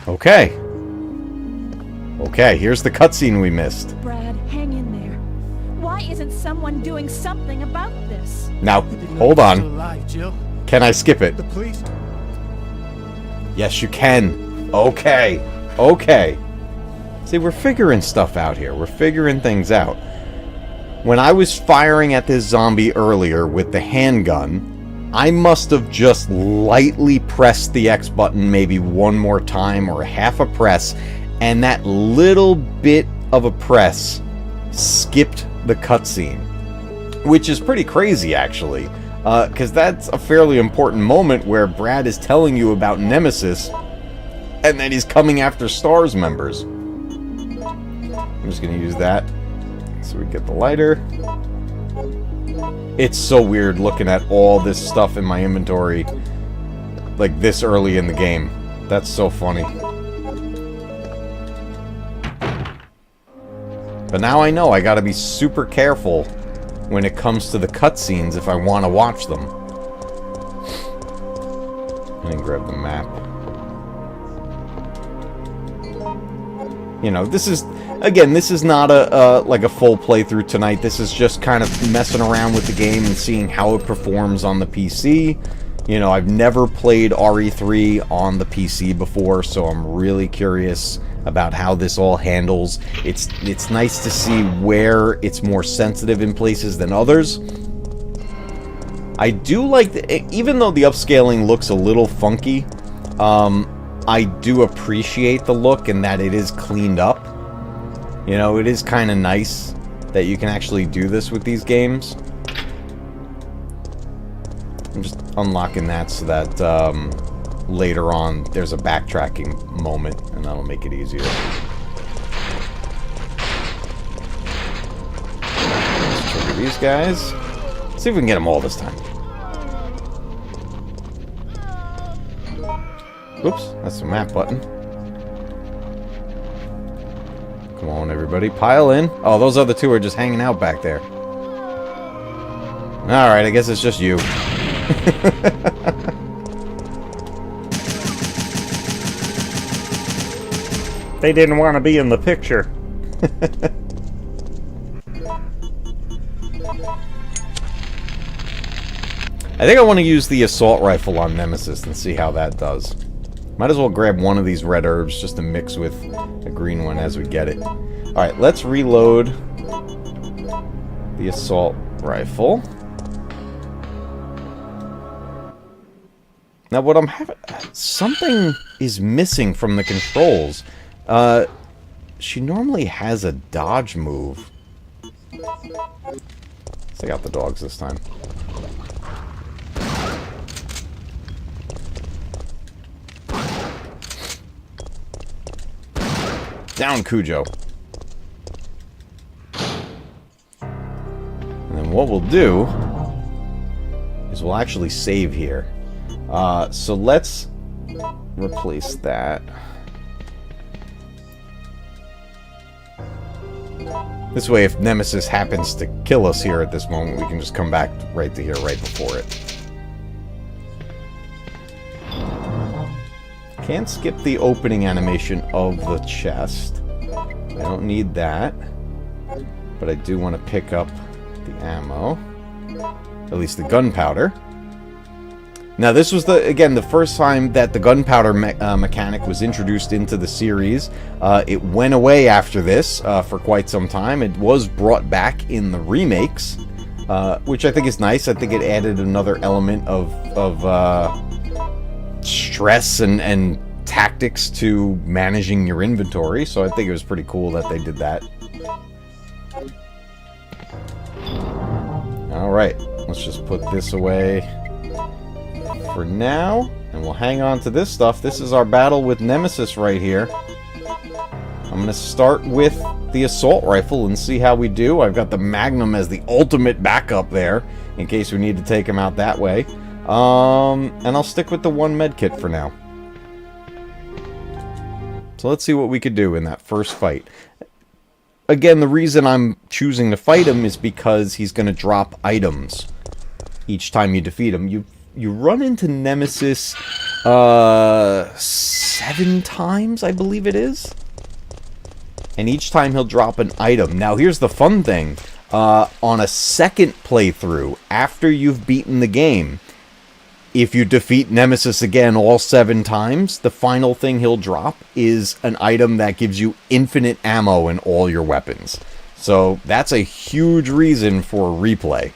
Okay. Okay, here's the cutscene we missed. Brad, hang in there. Why isn't someone doing something about this? Now, hold on. Alive, Jill. Can I skip it? The police. Yes, you can. Okay. Okay. See, we're figuring stuff out here. We're figuring things out. When I was firing at this zombie earlier with the handgun, I must have just lightly pressed the X button maybe one more time or half a press, and that little bit of a press skipped the cutscene. Which is pretty crazy, actually, because that's a fairly important moment where Brad is telling you about Nemesis, and then he's coming after S.T.A.R.S members. I'm just going to use that so we get the lighter. It's so weird looking at all this stuff in my inventory like this early in the game. That's so funny. But now I know I gotta be super careful when it comes to the cutscenes if I want to watch them. And then grab the map. You know, this is... Again, this is not like a full playthrough tonight. This is just kind of messing around with the game and seeing how it performs on the PC. You know, I've never played RE3 on the PC before, so I'm really curious about how this all handles. It's nice to see where it's more sensitive in places than others. I do like, even though the upscaling looks a little funky, I do appreciate the look and that it is cleaned up. You know, it is kind of nice that you can actually do this with these games. I'm just unlocking that so that later on there's a backtracking moment, and that'll make it easier. Let's trigger these guys. See if we can get them all this time. Oops, that's the map button. Come on, everybody, pile in. Oh, those other two are just hanging out back there. Alright, I guess it's just you. They didn't want to be in the picture. I think I want to use the assault rifle on Nemesis and see how that does. Might as well grab one of these red herbs just to mix with a green one as we get it. Alright, let's reload the assault rifle. Now what I'm having... something is missing from the controls. She normally has a dodge move. Let's take out the dogs this time. Down, Cujo. And then what we'll do is we'll actually save here. So let's replace that. This way, if Nemesis happens to kill us here at this moment, we can just come back right to here right before it. Can't skip the opening animation of the chest. I don't need that. But I do want to pick up the ammo. At least the gunpowder. Now this was, again, the first time that the gunpowder mechanic was introduced into the series. It went away after this for quite some time. It was brought back in the remakes, which I think is nice. I think it added another element of stress and tactics to managing your inventory, so I think it was pretty cool that they did that. Alright, let's just put this away for now, and we'll hang on to this stuff. This is our battle with Nemesis right here. I'm going to start with the assault rifle and see how we do. I've got the Magnum as the ultimate backup there, in case we need to take him out that way. And I'll stick with the one med kit for now. So let's see what we could do in that first fight. Again, the reason I'm choosing to fight him is because he's going to drop items each time you defeat him. You run into Nemesis 7 times, I believe it is. And each time he'll drop an item. Now here's the fun thing. On a second playthrough, after you've beaten the game, if you defeat Nemesis again all 7 times, the final thing he'll drop is an item that gives you infinite ammo in all your weapons. So that's a huge reason for replay.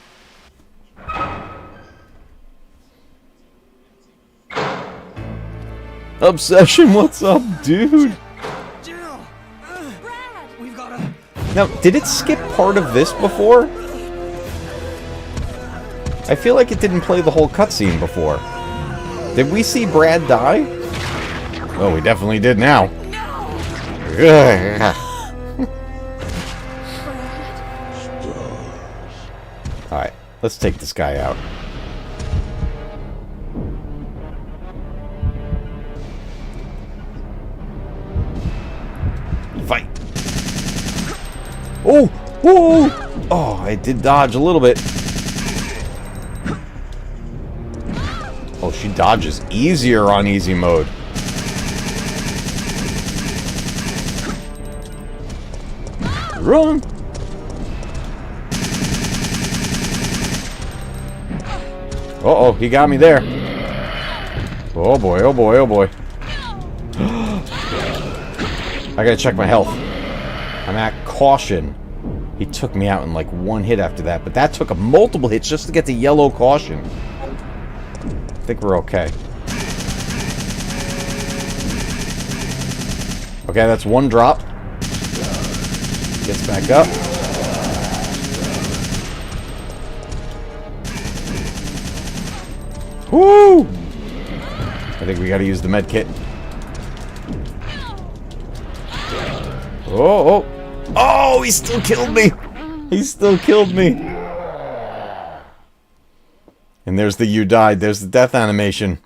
Obsession, what's up, dude? Now, did it skip part of this before? I feel like it didn't play the whole cutscene before. Did we see Brad die? Oh, we definitely did now. Alright, let's take this guy out. Fight! Oh! Whoa! Oh, I did dodge a little bit. Oh, she dodges easier on easy mode. Run! Uh-oh, he got me there. Oh boy, oh boy, oh boy. I gotta check my health. I'm at caution. He took me out in like one hit after that, but that took a multiple hits just to get to yellow caution. I think we're okay. Okay, that's one drop. Gets back up. Woo! I think we gotta use the med kit. Oh, oh! Oh, he still killed me! He still killed me! And there's the you died. There's the death animation.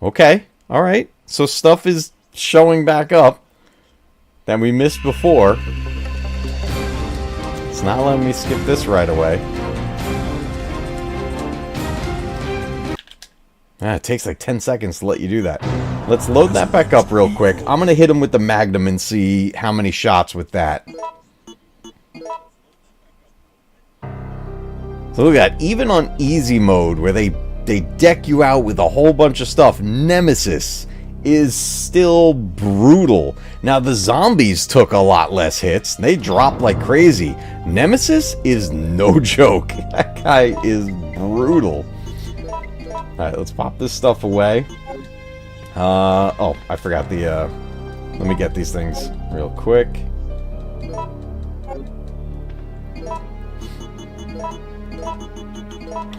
Okay, alright. So stuff is showing back up that we missed before. It's not letting me skip this right away. It takes like 10 seconds to let you do that. Let's load that back up real quick. I'm going to hit him with the Magnum and see how many shots with that. So look at that. Even on easy mode, where they deck you out with a whole bunch of stuff, Nemesis is still brutal. Now, the zombies took a lot less hits. They dropped like crazy. Nemesis is no joke. That guy is brutal. Alright, let's pop this stuff away. Oh, I forgot the, let me get these things real quick.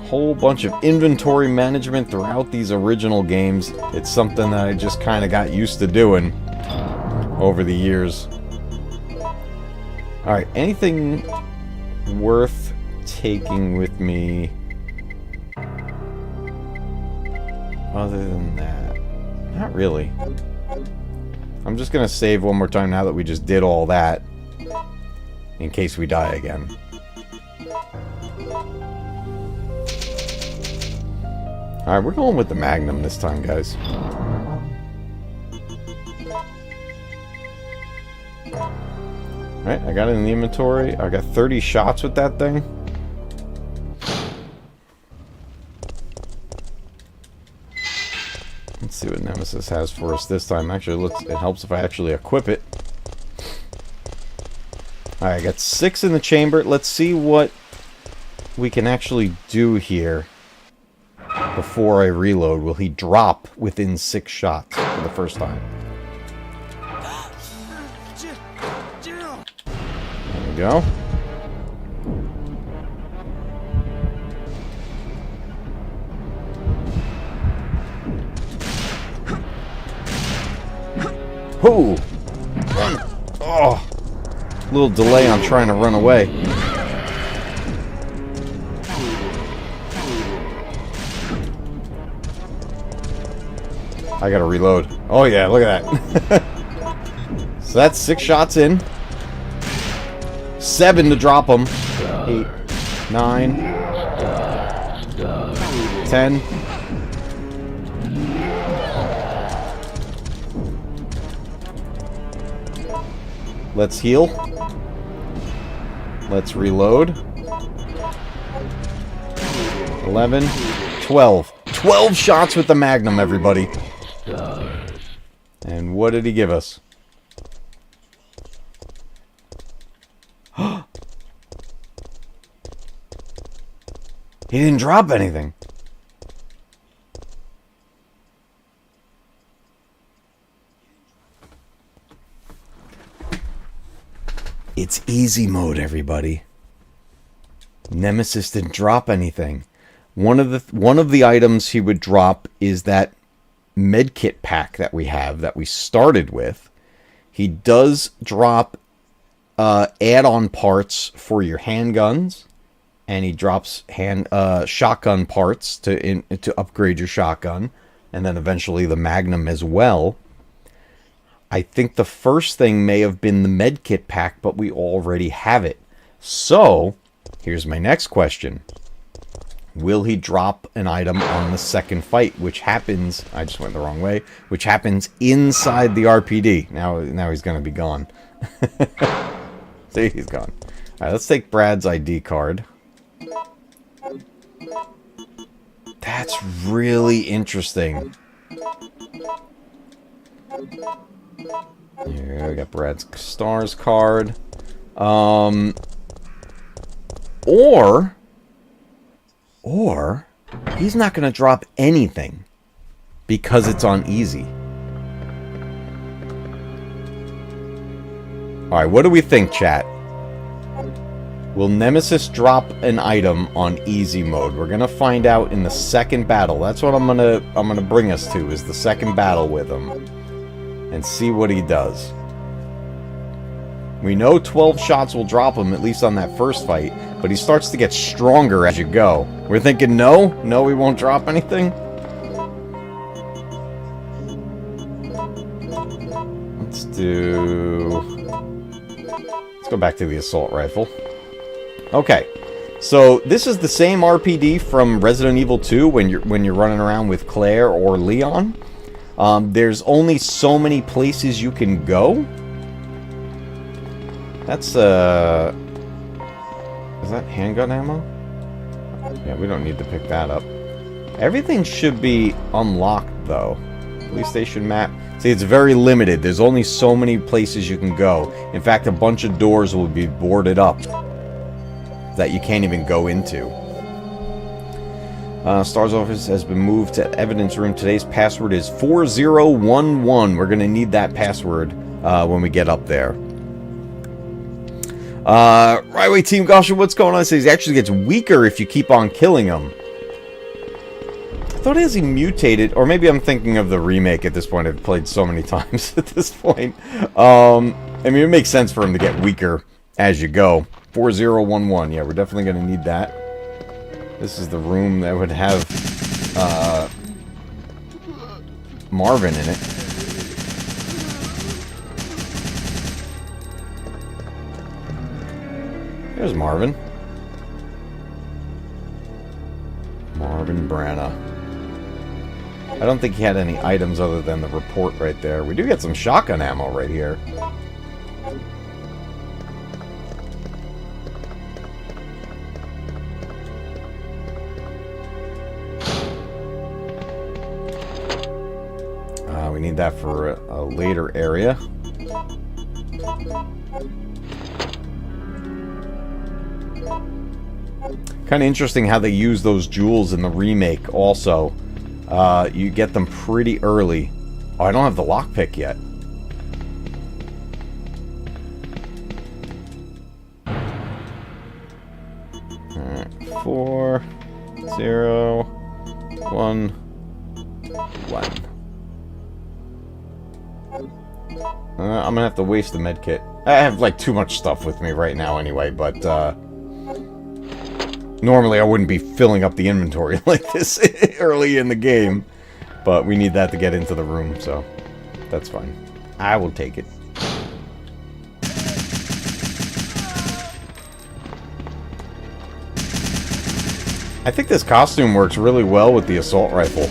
Whole bunch of inventory management throughout these original games. It's something that I just kind of got used to doing over the years. Alright, anything worth taking with me other than that? Not really. I'm just gonna save one more time now that we just did all that, in case we die again. Alright, we're going with the Magnum this time, guys. Alright, I got it in the inventory. I got 30 shots with that thing. Let's see what Nemesis has for us this time. Actually, it helps if I actually equip it. Alright, I got 6 in the chamber. Let's see what we can actually do here before I reload. Will he drop within 6 shots for the first time? There we go. Whoo! Run! Oh! Little delay on trying to run away. I gotta reload. Oh yeah, look at that. So that's 6 shots in. 7 to drop them. 8, 9, 10. Let's heal. Let's reload. 11, 12. 12 shots with the Magnum, everybody. And what did he give us? He didn't drop anything. It's easy mode, everybody. Nemesis didn't drop anything. One of the items he would drop is that medkit pack that we have, that we started with. He does drop add-on parts for your handguns, and he drops shotgun parts to upgrade your shotgun, and then eventually the Magnum as well. I think the first thing may have been the medkit pack, but we already have it. So, here's my next question. Will he drop an item on the second fight, which happens... I just went the wrong way. Which happens inside the RPD. Now he's going to be gone. See, he's gone. Alright, let's take Brad's ID card. That's really interesting. Here, we got Brad's S.T.A.R.S card. Or he's not going to drop anything because it's on easy. Alright, what do we think, chat? Will Nemesis drop an item on easy mode? We're gonna find out in the second battle. That's what I'm gonna bring us to, is the second battle with him. And see what he does. We know 12 shots will drop him, at least on that first fight, but he starts to get stronger as you go. We're thinking no? No, he won't drop anything? Let's go back to the assault rifle. Okay, so this is the same RPD from Resident Evil 2 when you're running around with Claire or Leon. There's only so many places you can go. That's is that handgun ammo? Yeah, we don't need to pick that up. Everything should be unlocked though. Police station map. See, it's very limited. There's only so many places you can go. In fact, a bunch of doors will be boarded up that you can't even go into. S.T.A.R.S office has been moved to evidence room. Today's password is 4011. We're going to need that password when we get up there. Right away, Team Goshen, what's going on? It says he actually gets weaker if you keep on killing him. I thought as he mutated, or maybe I'm thinking of the remake at this point. I've played so many times at this point. I mean, it makes sense for him to get weaker as you go. 4011. Yeah, we're definitely going to need that. This is the room that would have Marvin in it. There's Marvin. Marvin Branna. I don't think he had any items other than the report right there. We do get some shotgun ammo right here. We need that for a later area. Kind of interesting how they use those jewels in the remake also. You get them pretty early. Oh, I don't have the lockpick yet. Alright, 4, 0, 1, 1. I'm gonna have to waste the med kit. I have like too much stuff with me right now anyway, but normally I wouldn't be filling up the inventory like this early in the game. But we need that to get into the room, so that's fine. I will take it. I think this costume works really well with the assault rifle.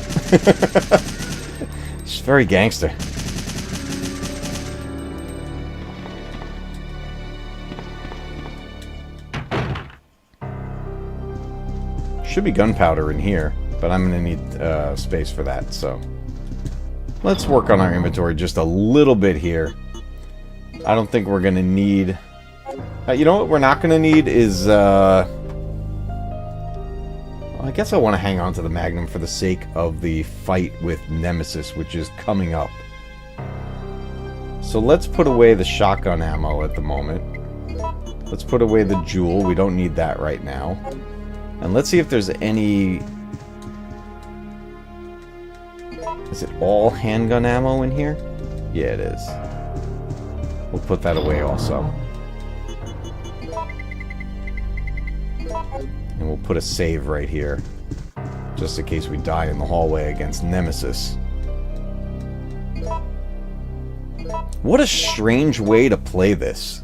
It's very gangster. Should be gunpowder in here, but I'm going to need space for that, so let's work on our inventory just a little bit here. I don't think we're going to need... you know what we're not going to need is... I guess I want to hang on to the Magnum for the sake of the fight with Nemesis, which is coming up. So let's put away the shotgun ammo at the moment. Let's put away the jewel. We don't need that right now. And let's see if there's any... Is it all handgun ammo in here? Yeah, it is. We'll put that away also. And we'll put a save right here. Just in case we die in the hallway against Nemesis. What a strange way to play this.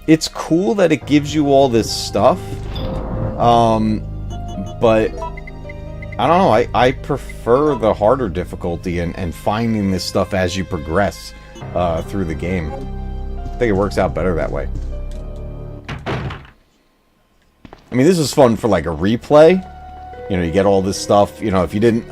It's cool that it gives you all this stuff, but I don't know, I prefer the harder difficulty and finding this stuff as you progress through the game. I think it works out better that way. I mean, this is fun for like a replay. You know, you get all this stuff, you know, if you didn't...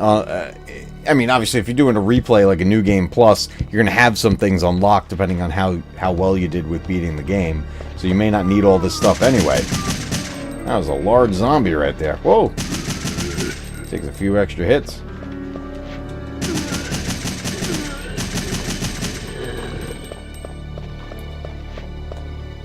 I mean, obviously, if you're doing a replay like a New Game Plus, you're going to have some things unlocked depending on how well you did with beating the game. So you may not need all this stuff anyway. That was a large zombie right there. Whoa! Takes a few extra hits.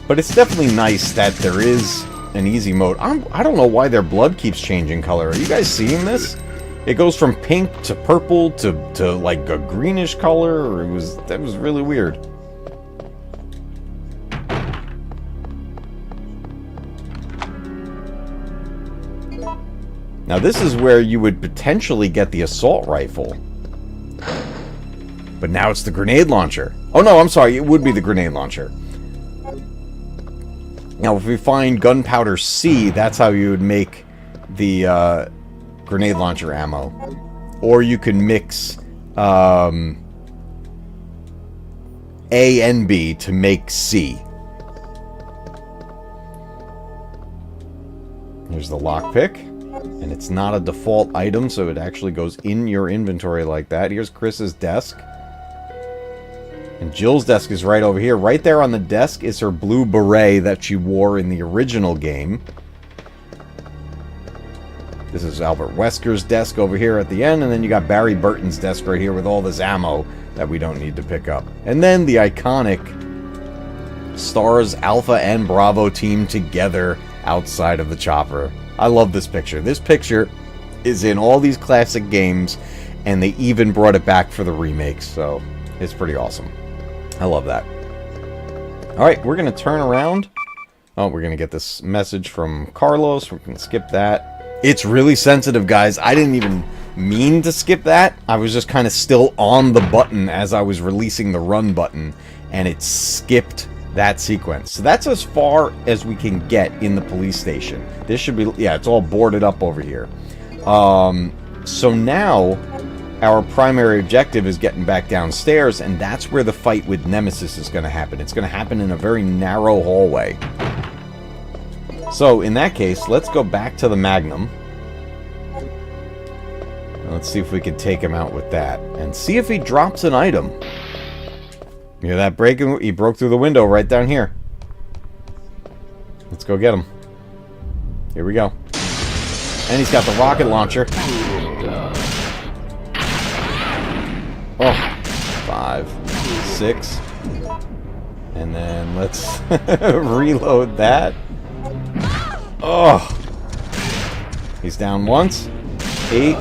But it's definitely nice that there is an easy mode. I don't know why their blood keeps changing color. Are you guys seeing this? It goes from pink to purple to like a greenish color. Or that was really weird. Now this is where you would potentially get the assault rifle. But now it's the grenade launcher. Oh no, I'm sorry, it would be the grenade launcher. Now if we find gunpowder C, that's how you would make the grenade launcher ammo. Or you can mix A and B to make C. Here's the lockpick. And it's not a default item, so it actually goes in your inventory like that. Here's Chris's desk. And Jill's desk is right over here. Right there on the desk is her blue beret that she wore in the original game. This is Albert Wesker's desk over here at the end. And then you got Barry Burton's desk right here with all this ammo that we don't need to pick up. And then the iconic S.T.A.R.S Alpha and Bravo team together outside of the chopper. I love this picture. This picture is in all these classic games, and they even brought it back for the remakes, so it's pretty awesome. I love that. Alright, we're going to turn around. Oh, we're going to get this message from Carlos. We can skip that. It's really sensitive, guys. I didn't even mean to skip that. I was just kind of still on the button as I was releasing the run button, and it skipped that sequence. So that's as far as we can get in the police station. This should be, yeah, it's all boarded up over here. So now our primary objective is getting back downstairs, and that's where the fight with Nemesis is going to happen. It's going to happen in a very narrow hallway. So in that case, let's go back to the Magnum. Let's see if we can take him out with that, and see if he drops an item. You hear that breaking? He broke through the window right down here. Let's go get him. Here we go. And he's got the rocket launcher. Oh, 5, 6. And then let's reload that. Oh. He's down once. 8,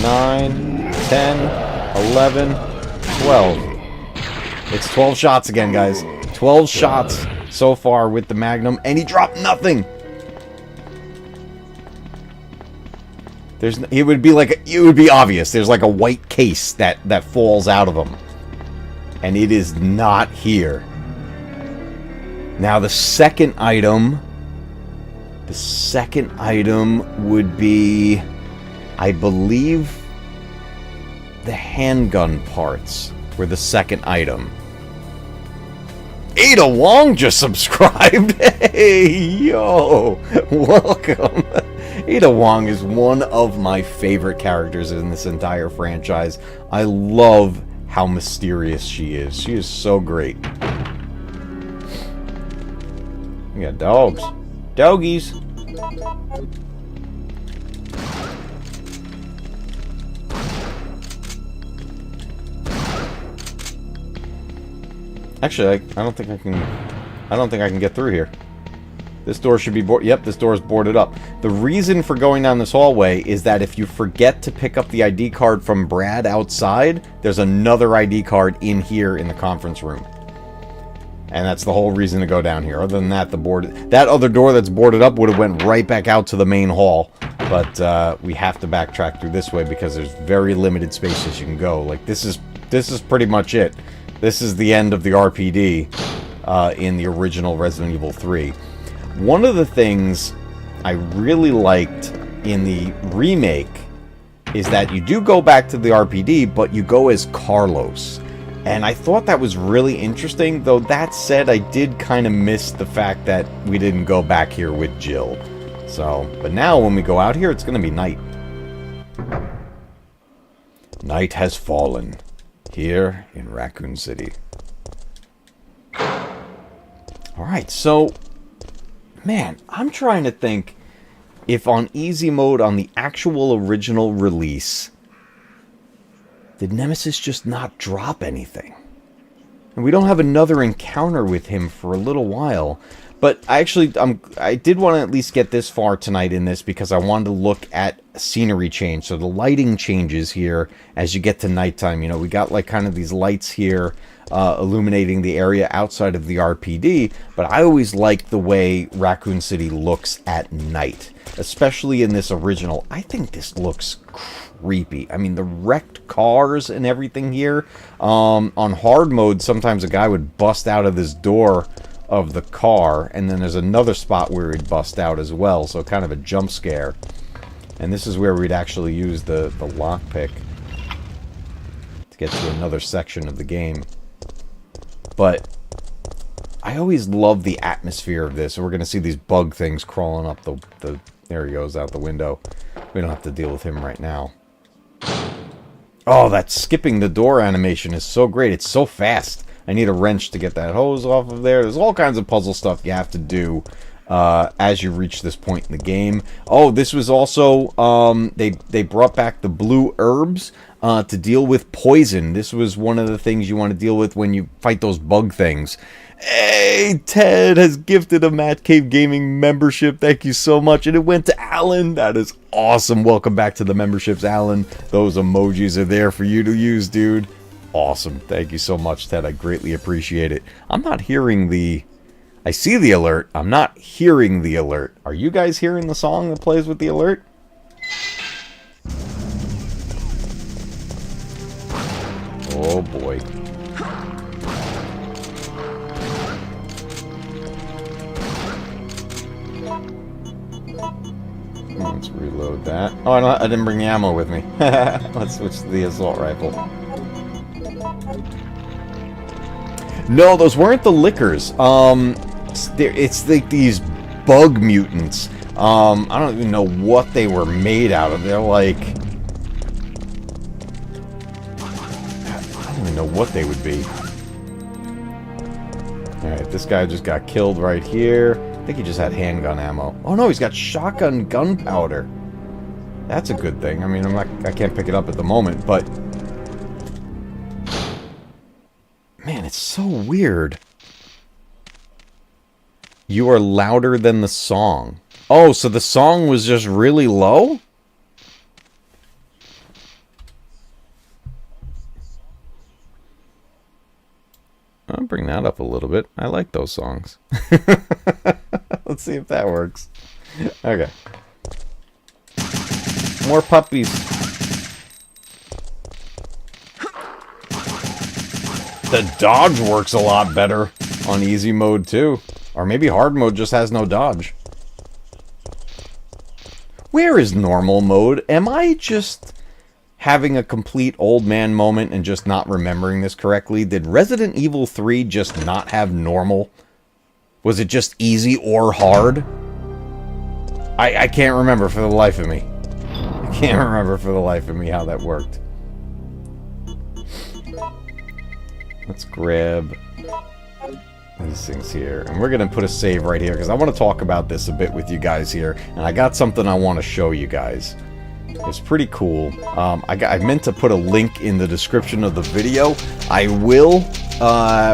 9, 10, 11, 12. It's 12 shots again, guys. 12 shots so far with the Magnum, and he dropped nothing. It would be obvious. There's like a white case that falls out of him, and it is not here. Now the second item would be, I believe, the handgun parts were the second item. Ada Wong just subscribed. Hey, yo, welcome. Ada Wong is one of my favorite characters in this entire franchise. I love how mysterious she is. She is so great. We got dogs. Doggies. Actually, I don't think I can get through here. This door should be boarded. Yep, this door is boarded up. The reason for going down this hallway is that if you forget to pick up the ID card from Brad outside, there's another ID card in here in the conference room. And that's the whole reason to go down here. Other than that, that other door that's boarded up would have went right back out to the main hall. But we have to backtrack through this way because there's very limited spaces you can go. Like this is pretty much it. This is the end of the RPD in the original Resident Evil 3. One of the things I really liked in the remake is that you do go back to the RPD, but you go as Carlos. And I thought that was really interesting, though that said, I did kind of miss the fact that we didn't go back here with Jill. So, but now when we go out here, it's going to be night. Night has fallen here in Raccoon City. Alright, so, man, I'm trying to think if on easy mode on the actual original release, did Nemesis just not drop anything? And we don't have another encounter with him for a little while. But I did want to at least get this far tonight in this because I wanted to look at scenery change. So the lighting changes here as you get to nighttime. You know, we got like kind of these lights here illuminating the area outside of the RPD. But I always like the way Raccoon City looks at night, especially in this original. I think this looks creepy. I mean, the wrecked cars and everything here. On hard mode, sometimes a guy would bust out of this door of the car, and then there's another spot where he'd bust out as well, so kind of a jump scare. And this is where we'd actually use the lockpick to get to another section of the game. But I always love the atmosphere of this. So we're going to see these bug things crawling up the there he goes out the window. We don't have to deal with him right now. Oh, that skipping the door animation is so great. It's so fast. I need a wrench to get that hose off of there. There's all kinds of puzzle stuff you have to do as you reach this point in the game. Oh, this was also, they brought back the blue herbs to deal with poison. This was one of the things you want to deal with when you fight those bug things. Hey, Ted has gifted a Matcave Gaming membership. Thank you so much. And it went to Alan. That is awesome. Welcome back to the memberships, Alan. Those emojis are there for you to use, dude. Awesome. Thank you so much, Ted. I greatly appreciate it. I'm not hearing the... I see the alert. I'm not hearing the alert. Are you guys hearing the song that plays with the alert? Oh, boy. Let's reload that. Oh, I didn't bring the ammo with me. Let's switch to the assault rifle. No, those weren't the lickers. It's like these bug mutants. I don't even know what they were made out of. They're like... I don't even know what they would be. Alright, this guy just got killed right here. I think he just had handgun ammo. Oh no, he's got shotgun gunpowder. That's a good thing. I mean, I can't pick it up at the moment, but... Man, it's so weird. You are louder than the song. Oh, so the song was just really low? I'll bring that up a little bit. I like those songs. Let's see if that works. Okay. More puppies. The dodge works a lot better on easy mode too. Or maybe hard mode just has no dodge. Where is normal mode? Am I just having a complete old man moment and just not remembering this correctly? Did Resident Evil 3 just not have normal? Was it just easy or hard? I can't remember for the life of me. I can't remember for the life of me how that worked. Let's grab these things here. And we're going to put a save right here because I want to talk about this a bit with you guys here. And I got something I want to show you guys. It's pretty cool. I meant to put a link in the description of the video. I will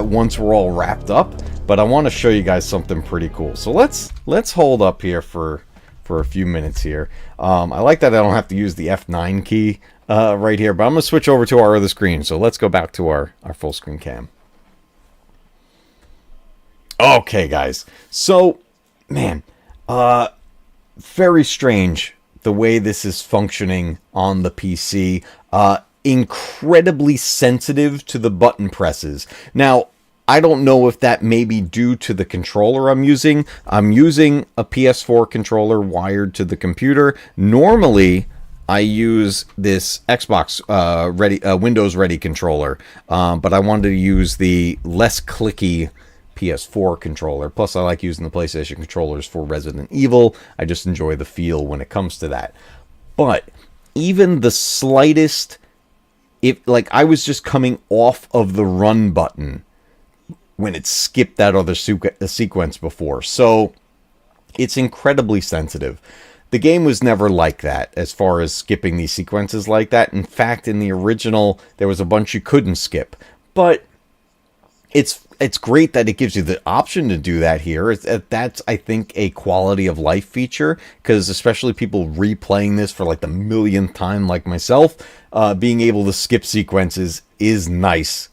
once we're all wrapped up. But I want to show you guys something pretty cool. So let's hold up here for a few minutes here. I like that I don't have to use the F9 key right here. But I'm going to switch over to our other screen. So let's go back to our full screen cam. Okay, guys. So, man, very strange the way this is functioning on the PC. Incredibly sensitive to the button presses. Now, I don't know if that may be due to the controller I'm using. I'm using a PS4 controller wired to the computer. Normally, I use this Xbox Windows Ready controller, but I wanted to use the less clicky PS4 controller. Plus, I like using the PlayStation controllers for Resident Evil. I just enjoy the feel when it comes to that. But even the slightest if like I was just coming off of the run button when it skipped that other sequence before. So it's incredibly sensitive. The game was never like that as far as skipping these sequences like that. In fact, in the original, there was a bunch you couldn't skip. But it's great that it gives you the option to do that here. That's, I think, a quality of life feature, because especially people replaying this for like the millionth time like myself, being able to skip sequences is nice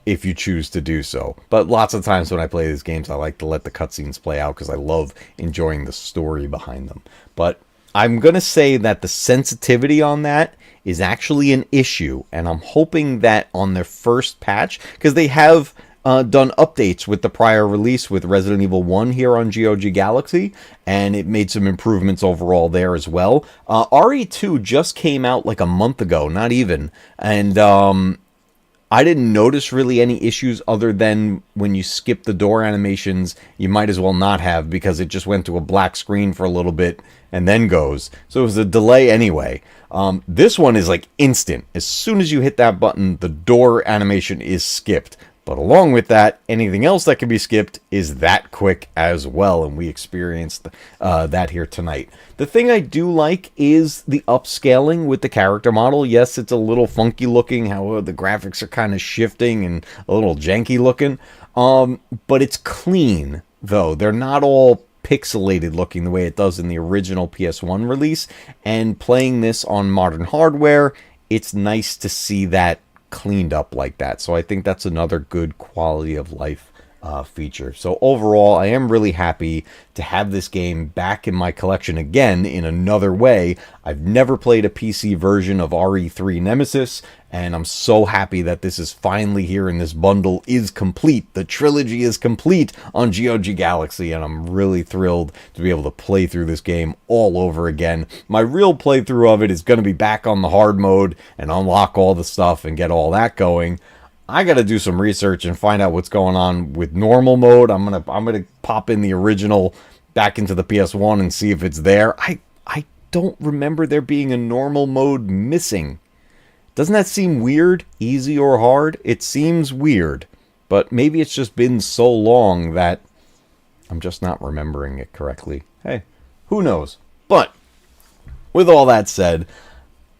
if you choose to do so. But lots of times when I play these games, I like to let the cutscenes play out because I love enjoying the story behind them. But I'm going to say that the sensitivity on that is actually an issue, and I'm hoping that on their first patch, because they have done updates with the prior release with Resident Evil 1 here on GOG Galaxy, and it made some improvements overall there as well. RE2 just came out like a month ago, not even, and I didn't notice really any issues other than when you skip the door animations, you might as well not have, because it just went to a black screen for a little bit and then goes. So it was a delay anyway. This one is like instant. As soon as you hit that button, the door animation is skipped. But along with that, anything else that can be skipped is that quick as well, and we experienced that here tonight. The thing I do like is the upscaling with the character model. Yes, it's a little funky looking, how the graphics are kind of shifting and a little janky looking, but it's clean, though. They're not all pixelated looking the way it does in the original PS1 release, and playing this on modern hardware, it's nice to see that cleaned up like that. So I think that's another good quality of life feature. So overall, I am really happy to have this game back in my collection again in another way. I've never played a PC version of RE3 Nemesis, and I'm so happy that this is finally here and this bundle is complete. The trilogy is complete on GOG Galaxy, and I'm really thrilled to be able to play through this game all over again. My real playthrough of it is going to be back on the hard mode and unlock all the stuff and get all that going. I got to do some research and find out what's going on with normal mode. I'm gonna pop in the original back into the PS1 and see if it's there. I don't remember there being a normal mode missing. Doesn't that seem weird? Easy or hard? It seems weird, but maybe it's just been so long that I'm just not remembering it correctly. Hey, who knows? But with all that said,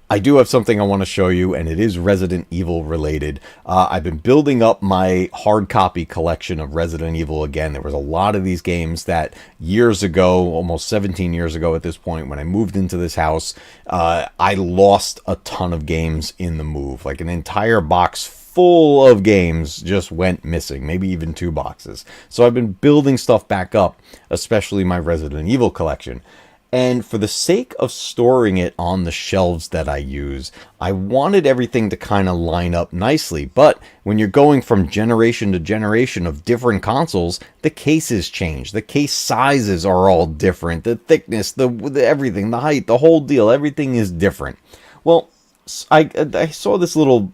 I do have something I want to show you, and it is Resident Evil related. I've been building up my hard copy collection of Resident Evil again. There was a lot of these games that years ago, almost 17 years ago at this point, when I moved into this house, I lost a ton of games in the move. Like an entire box full of games just went missing, maybe even 2 boxes. So I've been building stuff back up, especially my Resident Evil collection. And for the sake of storing it on the shelves that I use, I wanted everything to kind of line up nicely. But when you're going from generation to generation of different consoles, the cases change. The case sizes are all different. The thickness, the everything, the height, the whole deal, everything is different. Well, I saw this little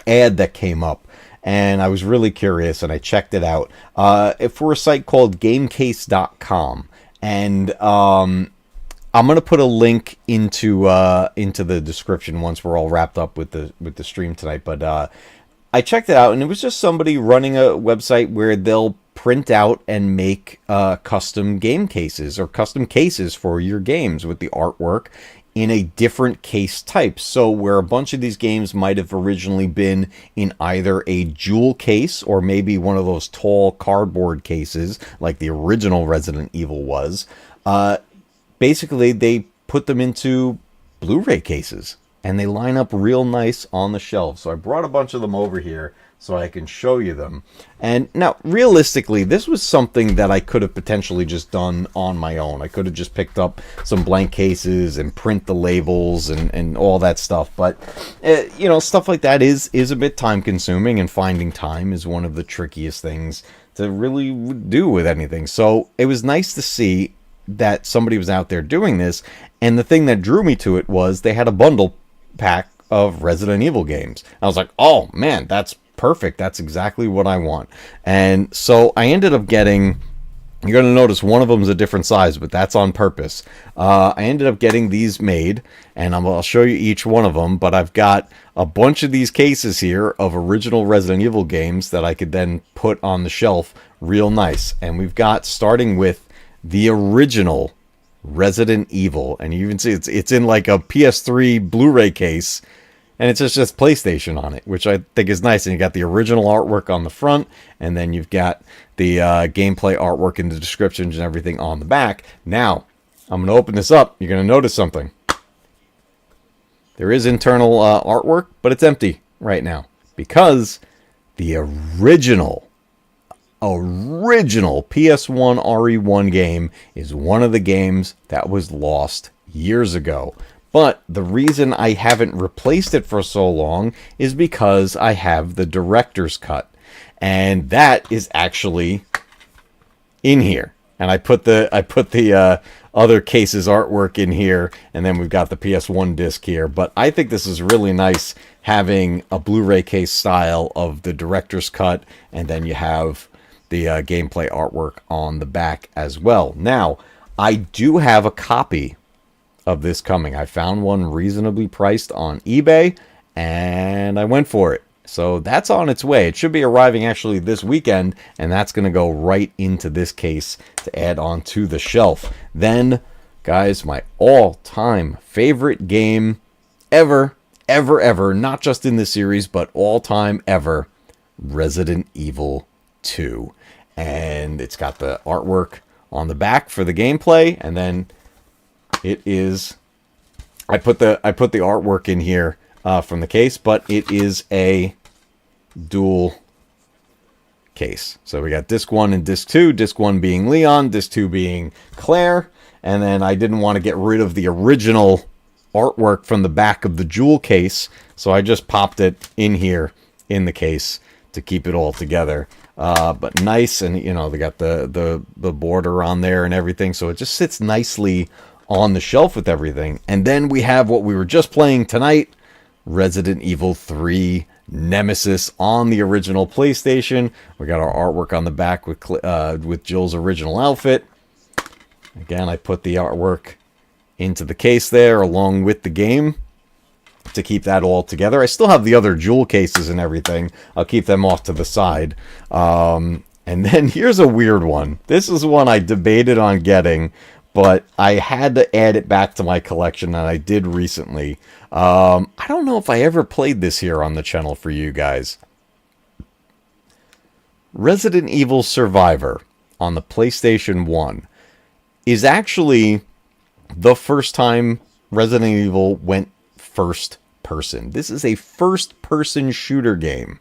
ad that came up, and I was really curious, and I checked it out for a site called GameCase.com. And I'm gonna put a link into the description once we're all wrapped up with the stream tonight. But I checked it out, and it was just somebody running a website where they'll print out and make custom game cases or custom cases for your games with the artwork in a different case type. So where a bunch of these games might have originally been in either a jewel case or maybe one of those tall cardboard cases like the original Resident Evil was, basically they put them into Blu-ray cases and they line up real nice on the shelf. So I brought a bunch of them over here so I can show you them. And now, realistically, this was something that I could have potentially just done on my own. I could have just picked up some blank cases and print the labels and all that stuff. But, you know, stuff like that is a bit time-consuming, and finding time is one of the trickiest things to really do with anything. So it was nice to see that somebody was out there doing this, and the thing that drew me to it was they had a bundle pack of Resident Evil games. I was like, oh, man, that's perfect. That's exactly what I want. And so I ended up getting You're going to notice one of them is a different size, but that's on purpose. I ended up getting these made, and I'll show you each one of them, but I've got a bunch of these cases here of original Resident Evil games that I could then put on the shelf real nice. And we've got, starting with the original Resident Evil, and you can see it's in like a PS3 Blu-ray case, and it's just PlayStation on it, which I think is nice. And you got the original artwork on the front, and then you've got the gameplay artwork in the descriptions and everything on the back. Now, I'm going to open this up. You're going to notice something. There is internal artwork, but it's empty right now because the original PS1 RE1 game is one of the games that was lost years ago. But the reason I haven't replaced it for so long is because I have the director's cut. And that is actually in here. And I put the other cases artwork in here, and then we've got the PS1 disc here. But I think this is really nice having a Blu-ray case style of the director's cut, and then you have the gameplay artwork on the back as well. Now, I do have a copy of this coming. I found one reasonably priced on eBay, and I went for it. So that's on its way. It should be arriving actually this weekend, and that's going to go right into this case to add on to the shelf. Then, guys, my all-time favorite game ever, not just in this series, but all-time ever, Resident Evil 2. And it's got the artwork on the back for the gameplay, and then it is, I put the artwork in here from the case, but it is a dual case. So we got disc 1 and disc 2, disc 1 being Leon, disc 2 being Claire, and then I didn't want to get rid of the original artwork from the back of the jewel case, so I just popped it in here in the case to keep it all together. But nice, and you know, they got the border on there and everything, so it just sits nicely on the shelf with everything. And then we have what we were just playing tonight, Resident Evil 3 Nemesis on the original PlayStation. We got our artwork on the back with Jill's original outfit. Again, I put the artwork into the case there along with the game to keep that all together. I still have the other jewel cases and everything. I'll keep them off to the side. And then here's a weird one. This is one I debated on getting, but I had to add it back to my collection, and I did recently. I don't know if I ever played this here on the channel for you guys. Resident Evil Survivor on the PlayStation 1 is actually the first time Resident Evil went first person. This is a first person shooter game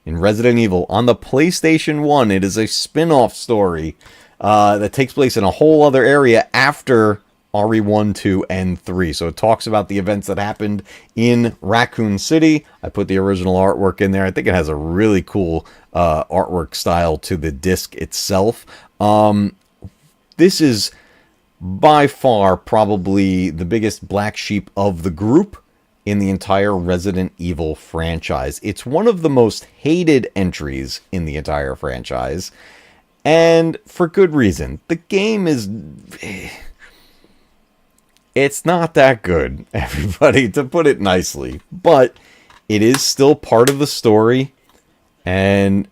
in Resident Evil on the PlayStation 1. It is a spin-off story that takes place in a whole other area after RE1, 2, and 3. So it talks about the events that happened in Raccoon City. I put the original artwork in there. I think it has a really cool artwork style to the disc itself. This is by far probably the biggest black sheep of the group in the entire Resident Evil franchise. It's one of the most hated entries in the entire franchise, and for good reason. The game is... it's not that good, everybody, to put it nicely. But it is still part of the story, and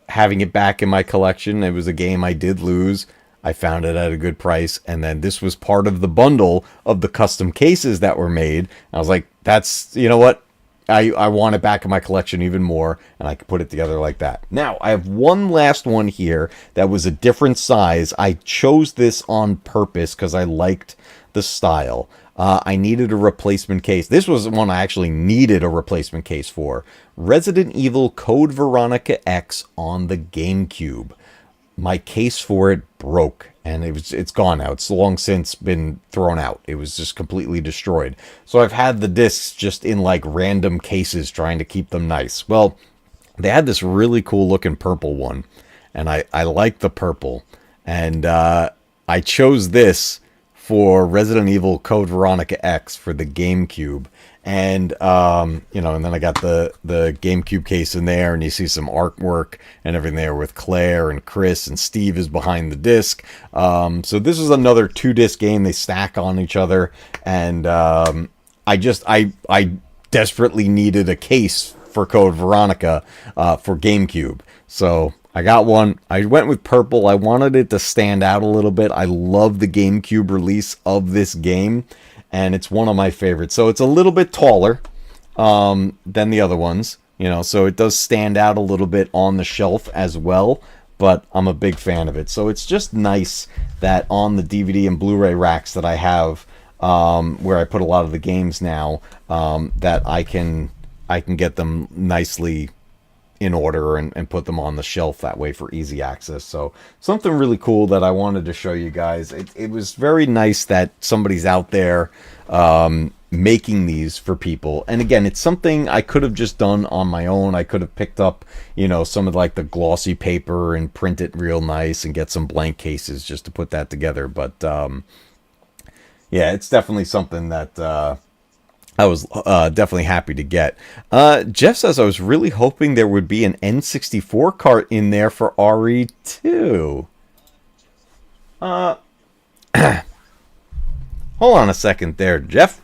having it back in my collection, it was a game I did lose. I found it at a good price, and then this was part of the bundle of the custom cases that were made. I was like, that's, you know what? I want it back in my collection even more, and I could put it together like that. Now, I have one last one here that was a different size. I chose this on purpose because I liked the style. I needed a replacement case. This was one I actually needed a replacement case for. Resident Evil Code Veronica X on the GameCube. My case for it broke, and it's gone now. It's long since been thrown out. It was just completely destroyed. So I've had the discs just in like random cases trying to keep them nice. Well, they had this really cool looking purple one, and I like the purple, and I chose this for Resident Evil Code Veronica X for the GameCube. And, you know, and then I got the GameCube case in there, and you see some artwork and everything there with Claire and Chris, and Steve is behind the disc. So this is another 2-disc game. They stack on each other, and I desperately needed a case for Code Veronica for GameCube. So I got one. I went with purple. I wanted it to stand out a little bit. I love the GameCube release of this game, and it's one of my favorites. So it's a little bit taller than the other ones, you know, so it does stand out a little bit on the shelf as well, but I'm a big fan of it. So it's just nice that on the DVD and Blu-ray racks that I have, where I put a lot of the games now, that I can get them nicely in order and put them on the shelf that way for easy access. So something really cool that I wanted to show you guys. It was very nice that somebody's out there making these for people. And again, it's something I could have just done on my own. I could have picked up, you know, some of like the glossy paper and print it real nice and get some blank cases just to put that together. But yeah, it's definitely something that I was definitely happy to get. Jeff says, I was really hoping there would be an N64 cart in there for RE2. Hold on a second there, Jeff.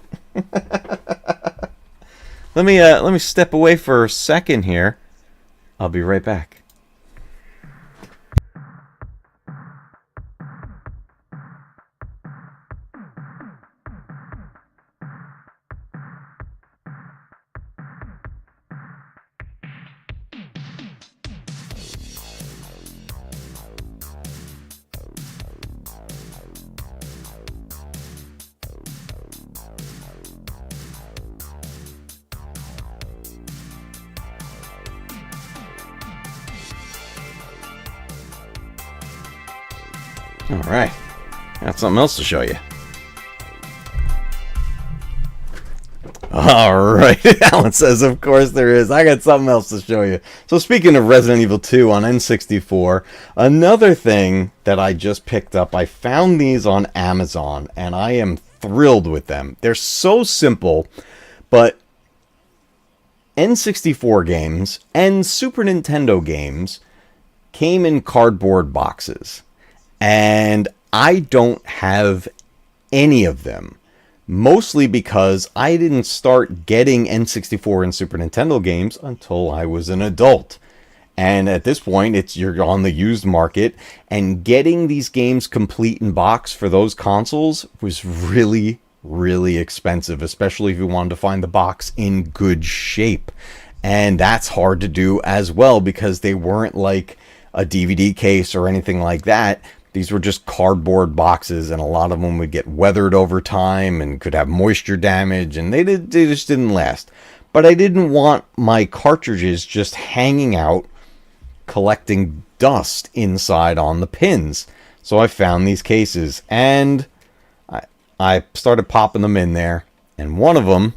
Let me step away for a second here. I'll be right back. All right, got something else to show you. All right, Alan says, of course there is. I got something else to show you. So speaking of Resident Evil 2 on N64, another thing that I just picked up, I found these on Amazon, and I am thrilled with them. They're so simple, but N64 games and Super Nintendo games came in cardboard boxes. And I don't have any of them, mostly because I didn't start getting N64 and Super Nintendo games until I was an adult. And at this point, you're on the used market, and getting these games complete in box for those consoles was really, really expensive, especially if you wanted to find the box in good shape. And that's hard to do as well, because they weren't like a DVD case or anything like that. These were just cardboard boxes, and a lot of them would get weathered over time and could have moisture damage, and they just didn't last. But I didn't want my cartridges just hanging out, collecting dust inside on the pins. So I found these cases, and I started popping them in there, and one of them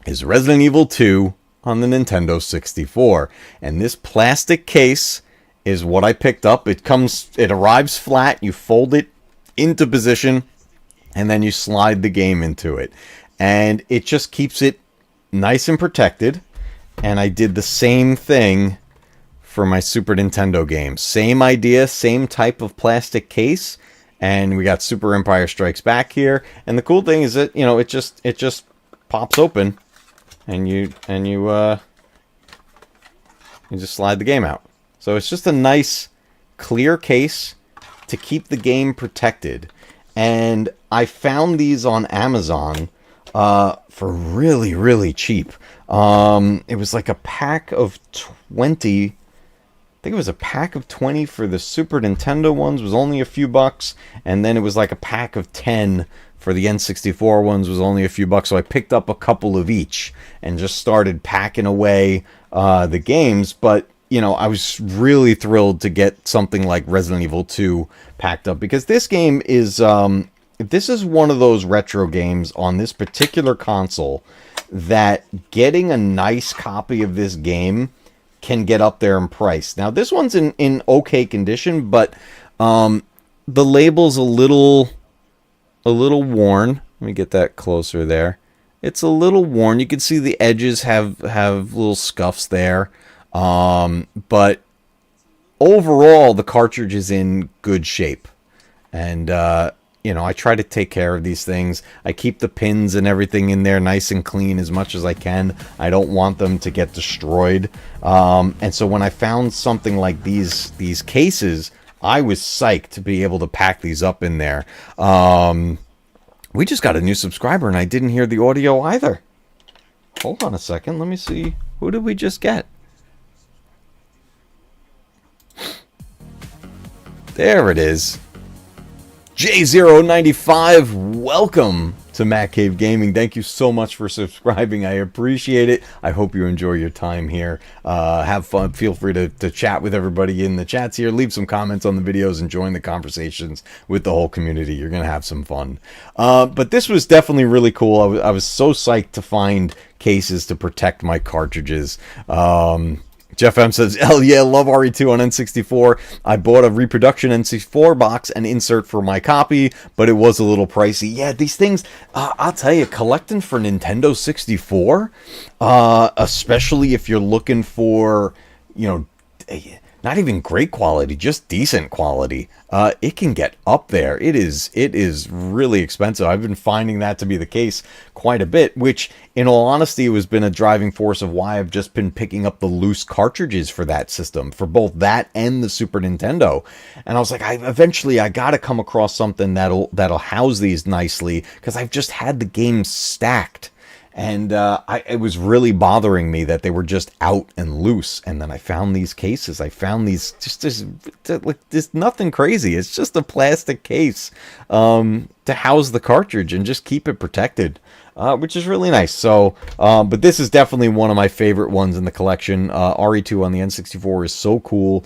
is Resident Evil 2 on the Nintendo 64. And this plastic case is what I picked up. It arrives flat, you fold it into position, and then you slide the game into it. And it just keeps it nice and protected. And I did the same thing for my Super Nintendo games. Same idea, same type of plastic case. And we got Super Empire Strikes Back here. And the cool thing is that, you know, it just pops open, and you just slide the game out. So it's just a nice, clear case to keep the game protected. And I found these on Amazon for really, really cheap. It was like a pack of 20. I think it was a pack of 20 for the Super Nintendo ones, was only a few bucks. And then it was like a pack of 10 for the N64 ones, was only a few bucks. So I picked up a couple of each and just started packing away the games. But you know, I was really thrilled to get something like Resident Evil 2 packed up, because this game is this is one of those retro games on this particular console that getting a nice copy of this game can get up there in price. Now, this one's in okay condition, but the label's a little a little worn. Let me get that closer there. It's a little worn. You can see the edges have little scuffs there. But overall, the cartridge is in good shape. And, you know, I try to take care of these things. I keep the pins and everything in there nice and clean as much as I can. I don't want them to get destroyed. And so when I found something like these cases, I was psyched to be able to pack these up in there. We just got a new subscriber and I didn't hear the audio either. Hold on a second. Let me see. Who did we just get? There it is. J095, welcome to Matcave Gaming. Thank you so much for subscribing. I appreciate it. I hope you enjoy your time here. Have fun. Feel free to chat with everybody in the chats here. Leave some comments on the videos and join the conversations with the whole community. You're going to have some fun. But this was definitely really cool. I was so psyched to find cases to protect my cartridges. Jeff M says, hell yeah, love RE2 on N64. I bought a reproduction N64 box and insert for my copy, but it was a little pricey. Yeah, these things, I'll tell you, collecting for Nintendo 64, especially if you're looking for, you know, not even great quality, just decent quality, it can get up there. It is really expensive. I've been finding that to be the case quite a bit, which in all honesty has been a driving force of why I've just been picking up the loose cartridges for that system, for both that and the Super Nintendo. And I was like, eventually I got to come across something that'll house these nicely, because I've just had the games stacked. And it was really bothering me that they were just out and loose. And then I found these cases. I found these, there's nothing crazy. It's just a plastic case to house the cartridge and just keep it protected, which is really nice. So, but this is definitely one of my favorite ones in the collection. RE2 on the N64 is so cool.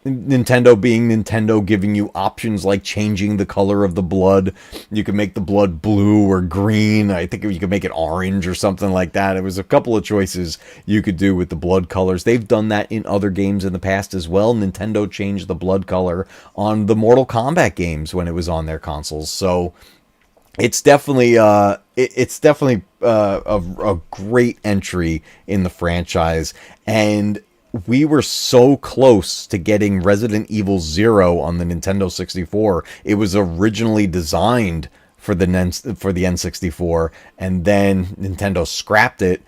Nintendo being Nintendo, giving you options like changing the color of the blood. You can make the blood blue or green. I think you could make it orange or something like that. It was a couple of choices you could do with the blood colors. They've done that in other games in the past as well. Nintendo changed the blood color on the Mortal Kombat games when it was on their consoles. So it's definitely a great entry in the franchise. And we were so close to getting Resident Evil 0 on the Nintendo 64. It was originally designed for the N64, and then Nintendo scrapped it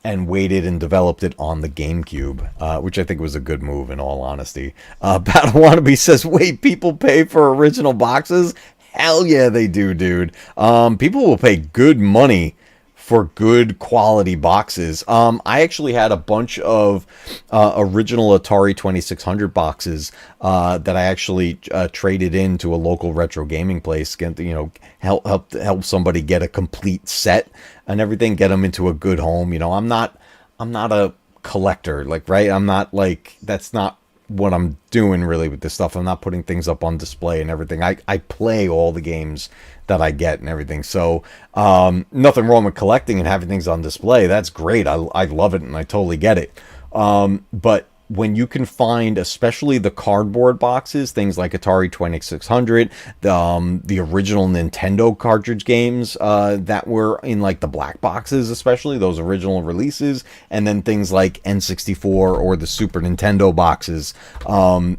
and waited and developed it on the GameCube, which I think was a good move, in all honesty. Battle Wannabe says, wait, people pay for original boxes? Hell yeah, they do, dude. People will pay good money for good quality boxes. I actually had a bunch of original Atari 2600 boxes that I actually traded into a local retro gaming place. You know, help somebody get a complete set and everything, get them into a good home. You know, I'm not a collector, like, right? I'm not like, that's not what I'm doing really with this stuff. I'm not putting things up on display and everything. I play all the games that I get and everything. So nothing wrong with collecting and having things on display. That's great. I love it and I totally get it. But when you can find, especially the cardboard boxes, things like Atari 2600, the original Nintendo cartridge games that were in like the black boxes, especially those original releases, and then things like N64 or the Super Nintendo boxes,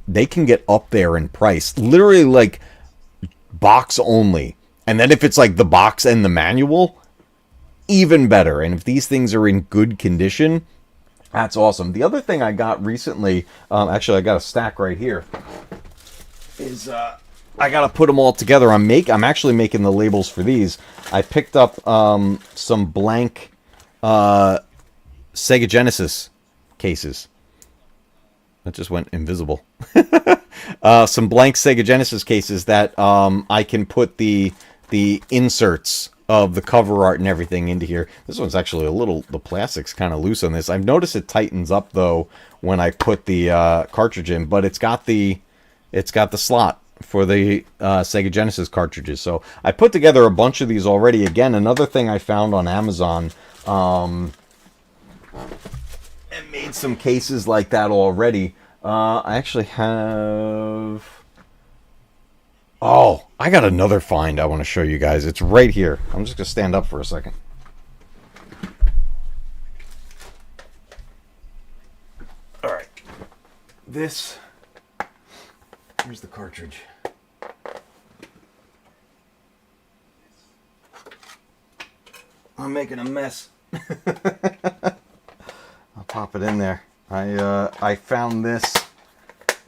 they can get up there in price. Literally like box only. And then if it's like the box and the manual, even better. And if these things are in good condition, that's awesome. The other thing I got recently, actually I got a stack right here, is I got to put them all together. I'm actually making the labels for these. I picked up some blank Sega Genesis cases. That just went invisible. Some blank Sega Genesis cases that I can put the inserts of the cover art and everything into here. This one's actually the plastic's kind of loose on this. I've noticed it tightens up though when I put the cartridge in, but it's got the slot for the Sega Genesis cartridges. So I put together a bunch of these already. Again, another thing I found on Amazon, and made some cases like that already. I actually have Oh, I got another find I want to show you guys. It's right here. I'm just going to stand up for a second. All right. This... Here's the cartridge. I'm making a mess. I'll pop it in there. I found this.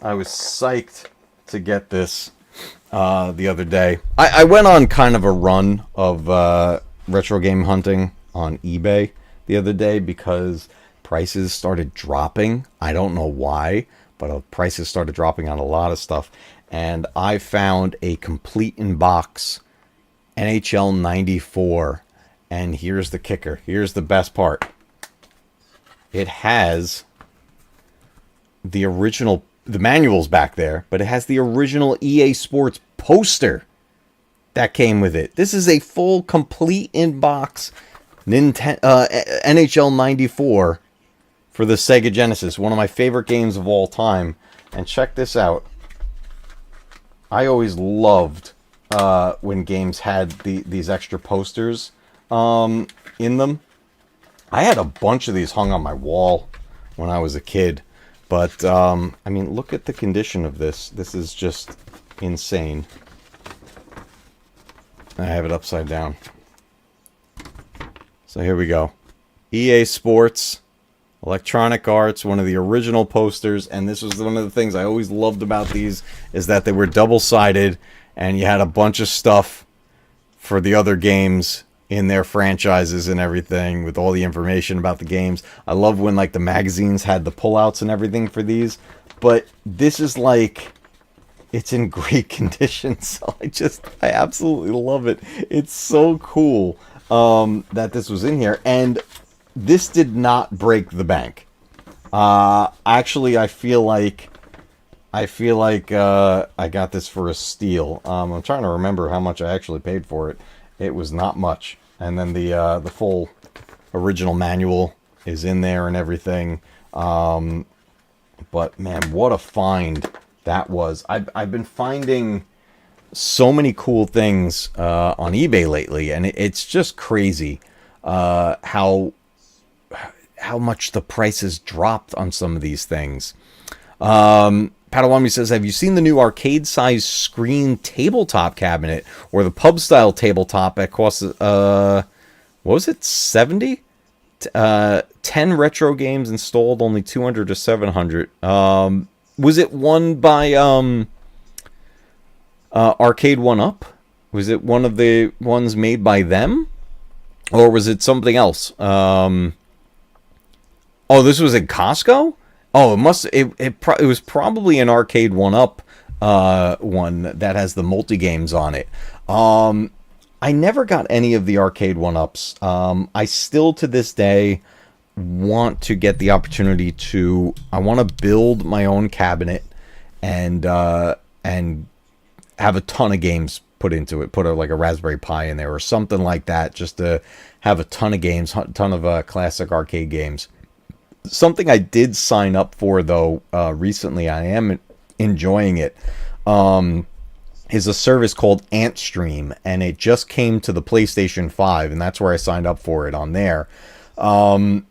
I was psyched to get this the other day. I went on kind of a run of retro game hunting on eBay the other day because prices started dropping. I don't know why, but prices started dropping on a lot of stuff. And I found a complete in box NHL 94. And here's the kicker. Here's the best part. It has the original, the manual's back there, but it has the original EA Sports poster that came with it. This is a full, complete in-box NHL 94 for the Sega Genesis. One of my favorite games of all time. And check this out. I always loved when games had these extra posters in them. I had a bunch of these hung on my wall when I was a kid, but I mean, look at the condition of this. This is just insane. I have it upside down. So here we go. EA Sports, Electronic Arts, one of the original posters, and this was one of the things I always loved about these, is that they were double-sided, and you had a bunch of stuff for the other games in their franchises and everything with all the information about the games. I love when like the magazines had the pullouts and everything for these, but this is like, it's in great condition. So I absolutely love it. It's so cool that this was in here, and this did not break the bank. Actually, I feel like I got this for a steal. I'm trying to remember how much I actually paid for it. It was not much. And then the full original manual is in there and everything. But man, what a find that was. I've been finding so many cool things on eBay lately, and it's just crazy how much the prices dropped on some of these things. Padawami says, have you seen the new arcade-sized screen tabletop cabinet, or the pub-style tabletop that costs, what was it, 70? 10 retro games installed, only 200 to 700. Was it one by Arcade 1-Up? Was it one of the ones made by them? Or was it something else? Oh, this was in Costco? Oh, it was probably an Arcade 1-Up one that has the multi-games on it. I never got any of the Arcade 1-Ups. I still, to this day, want to get the opportunity to... I want to build my own cabinet and have a ton of games put into it. Put like a Raspberry Pi in there or something like that, just to have a ton of games, a ton of classic arcade games. Something I did sign up for, though, recently, I am enjoying it, is a service called Antstream, and it just came to the PlayStation 5, and that's where I signed up for it on there. Over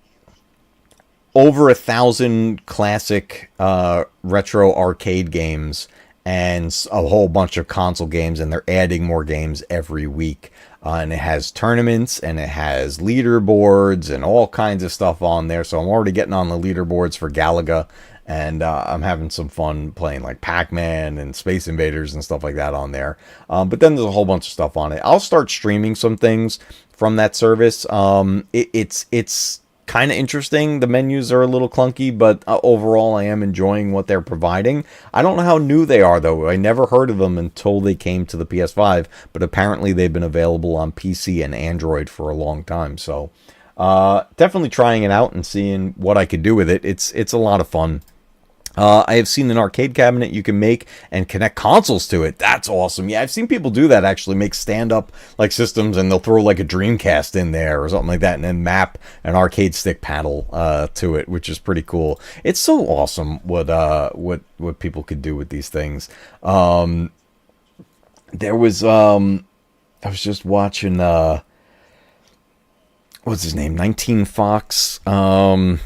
1,000 classic retro arcade games and a whole bunch of console games, and they're adding more games every week. And it has tournaments, and it has leaderboards, and all kinds of stuff on there. So I'm already getting on the leaderboards for Galaga, and I'm having some fun playing like Pac-Man and Space Invaders and stuff like that on there. But then there's a whole bunch of stuff on it. I'll start streaming some things from that service. It's kind of interesting. The menus are a little clunky, but overall I am enjoying what they're providing. I don't know how new they are, though. I never heard of them until they came to the PS5, but apparently they've been available on PC and Android for a long time. So definitely trying it out and seeing what I could do with it. It's a lot of fun. I have seen an arcade cabinet you can make and connect consoles to it. That's awesome. Yeah, I've seen people do that, actually, make stand-up like systems, and they'll throw like a Dreamcast in there or something like that, and then map an arcade stick panel to it, which is pretty cool. It's so awesome what people could do with these things. there was I was just watching what's his name? 19 Fox. Having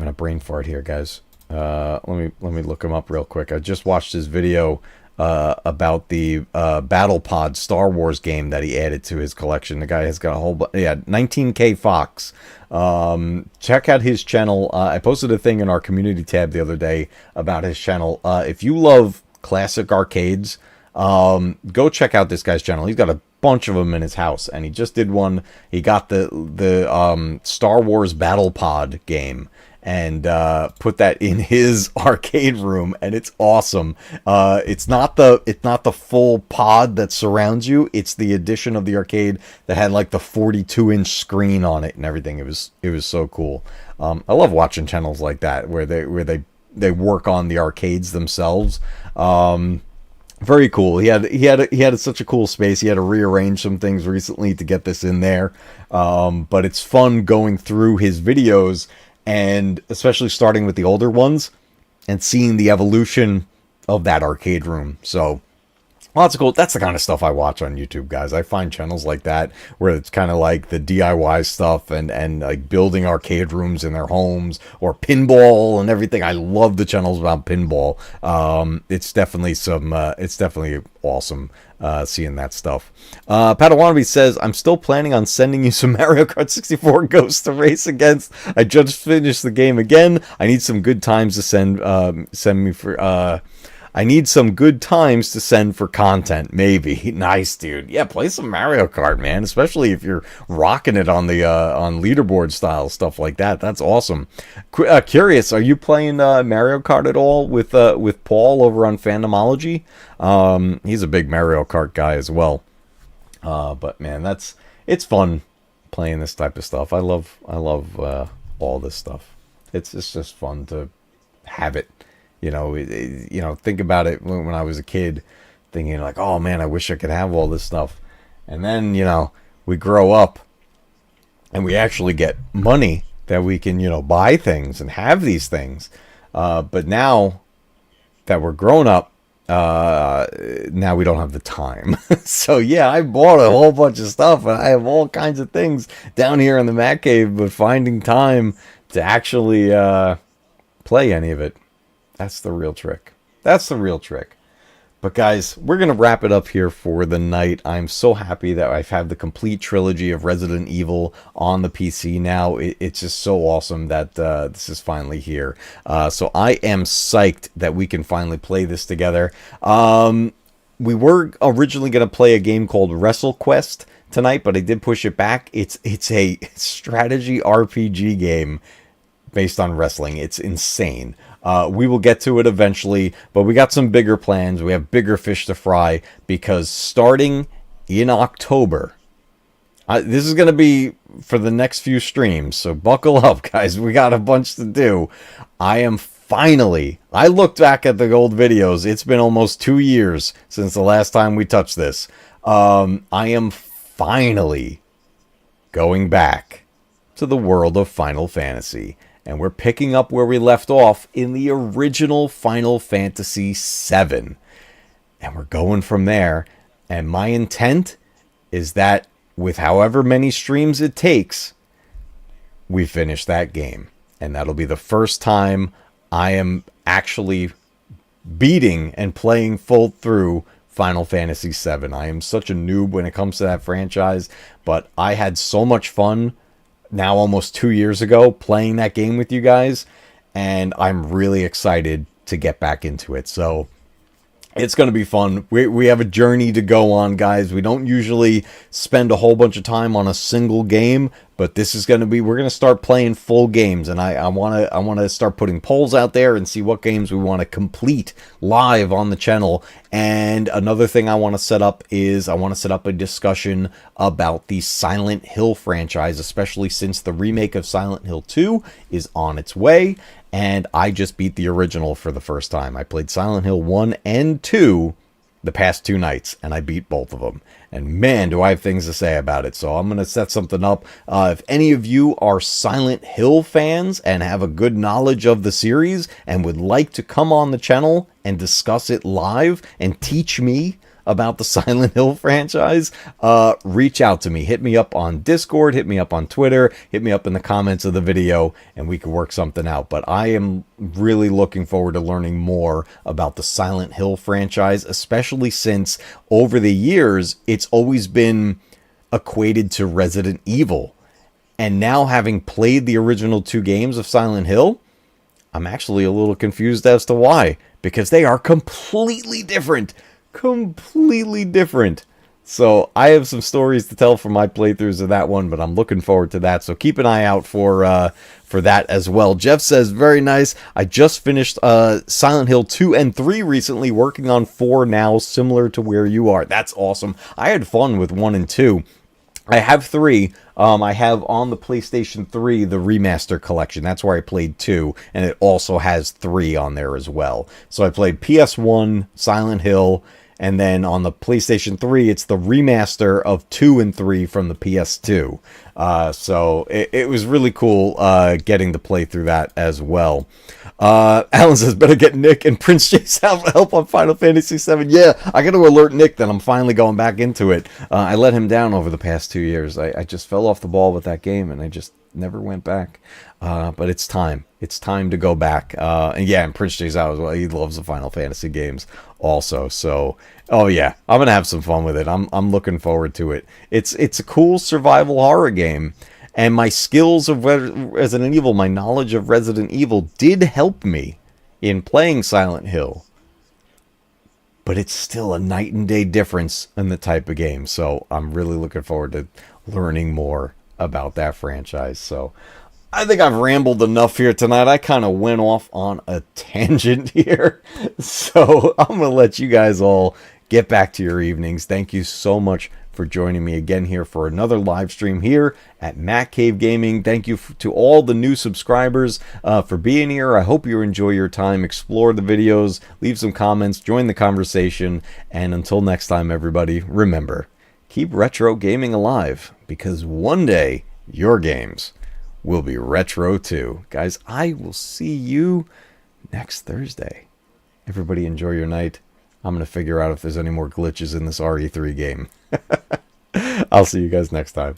a brain fart here, guys. Let me look him up real quick. I just watched his video about the Battle Pod Star Wars game that he added to his collection. The guy has got a whole 19K Fox. Check out his channel. I posted a thing in our community tab the other day about his channel. If you love classic arcades, go check out this guy's channel. He's got a bunch of them in his house, and he just did one. He got the Star Wars Battle Pod game and put that in his arcade room, and it's awesome. It's not the full pod that surrounds you. It's the edition of the arcade that had like the 42-inch screen on it and everything. It was so cool. I love watching channels like that where they work on the arcades themselves. Very cool. He had such a cool space. He had to rearrange some things recently to get this in there. But it's fun going through his videos, and especially starting with the older ones and seeing the evolution of that arcade room. So lots of cool. That's the kind of stuff I watch on YouTube, guys. I find channels like that where it's kind of like the DIY stuff and like building arcade rooms in their homes, or pinball and everything. I love the channels about pinball. It's definitely awesome seeing that stuff. Padawannabe says, I'm still planning on sending you some Mario Kart 64 Ghosts to race against. I just finished the game again. I need some good times to send me for I need some good times to send for content, maybe. Nice, dude. Yeah, play some Mario Kart, man. Especially if you're rocking it on the on leaderboard style stuff like that. That's awesome. Curious, are you playing Mario Kart at all with Paul over on Fandomology? He's a big Mario Kart guy as well. But man, it's fun playing this type of stuff. I love all this stuff. It's just fun to have it. Think about it when I was a kid, thinking like, oh man, I wish I could have all this stuff. And then, we grow up and we actually get money that we can, buy things and have these things. But now that we're grown up, now we don't have the time. So yeah, I bought a whole bunch of stuff and I have all kinds of things down here in the Matcave, but finding time to actually play any of it, that's the real trick. But guys, we're going to wrap it up here for the night. I'm so happy that I've had the complete trilogy of Resident Evil on the PC now. It's just so awesome that this is finally here. So I am psyched that we can finally play this together. We were originally going to play a game called WrestleQuest tonight, but I did push it back. It's a strategy RPG game based on wrestling. It's insane. We will get to it eventually, but we got some bigger plans. We have bigger fish to fry, because starting in October, this is going to be for the next few streams, so buckle up, guys. We got a bunch to do. I looked back at the old videos. It's been almost 2 years since the last time we touched this. I am finally going back to the world of Final Fantasy. And we're picking up where we left off in the original Final Fantasy VII. And we're going from there. And my intent is that with however many streams it takes, we finish that game. And that'll be the first time I am actually beating and playing full through Final Fantasy VII. I am such a noob when it comes to that franchise. But I had so much fun now almost 2 years ago playing that game with you guys, and I'm really excited to get back into it. So it's going to be fun. We have a journey to go on, guys. We don't usually spend a whole bunch of time on a single game, but this is going to be, we're going to start playing full games, and I want to start putting polls out there and see what games we want to complete live on the channel. And another thing I want to set up is I want to set up a discussion about the Silent Hill franchise, especially since the remake of Silent Hill 2 is on its way. And I just beat the original for the first time. I played Silent Hill 1 and 2 the past 2 nights, and I beat both of them. And man, do I have things to say about it. So I'm going to set something up. If any of you are Silent Hill fans and have a good knowledge of the series and would like to come on the channel and discuss it live and teach me about the Silent Hill franchise, reach out to me. Hit me up on Discord, hit me up on Twitter, hit me up in the comments of the video, and we can work something out. But I am really looking forward to learning more about the Silent Hill franchise, especially since over the years, it's always been equated to Resident Evil. And now, having played the original 2 games of Silent Hill, I'm actually a little confused as to why, because they are completely different. Completely different. So I have some stories to tell from my playthroughs of that one, but I'm looking forward to that. So keep an eye out for that as well. Jeff says, very nice. I just finished Silent Hill 2 and 3 recently, working on 4 now, similar to where you are. That's awesome. I had fun with 1 and 2. I have 3. I have on the PlayStation 3 the remaster collection. That's where I played 2, and it also has 3 on there as well. So I played PS1, Silent Hill, and then on the PlayStation 3, it's the remaster of 2 and 3 from the PS2. So it was really cool getting to play through that as well. Alan says, better get Nick and Prince Chase help on Final Fantasy VII. Yeah, I got to alert Nick that I'm finally going back into it. I let him down over the past 2 years. I just fell off the ball with that game, and I just never went back. But it's time. It's time to go back. And yeah, and Prince Chase out as well. He loves the Final Fantasy games also. So, oh yeah, I'm gonna have some fun with it. I'm looking forward to it. It's a cool survival horror game. And my skills of Resident Evil, my knowledge of Resident Evil did help me in playing Silent Hill. But it's still a night and day difference in the type of game. So I'm really looking forward to learning more about that franchise. So I think I've rambled enough here tonight. I kind of went off on a tangent here. So I'm going to let you guys all get back to your evenings. Thank you so much for joining me again here for another live stream here at Matcave Gaming. Thank you to all the new subscribers for being here. I hope you enjoy your time, explore the videos, leave some comments, join the conversation, and until next time, everybody, remember, keep retro gaming alive, because one day your games will be retro too. Guys, I will see you next Thursday. Everybody enjoy your night. I'm going to figure out if there's any more glitches in this RE3 game. I'll see you guys next time.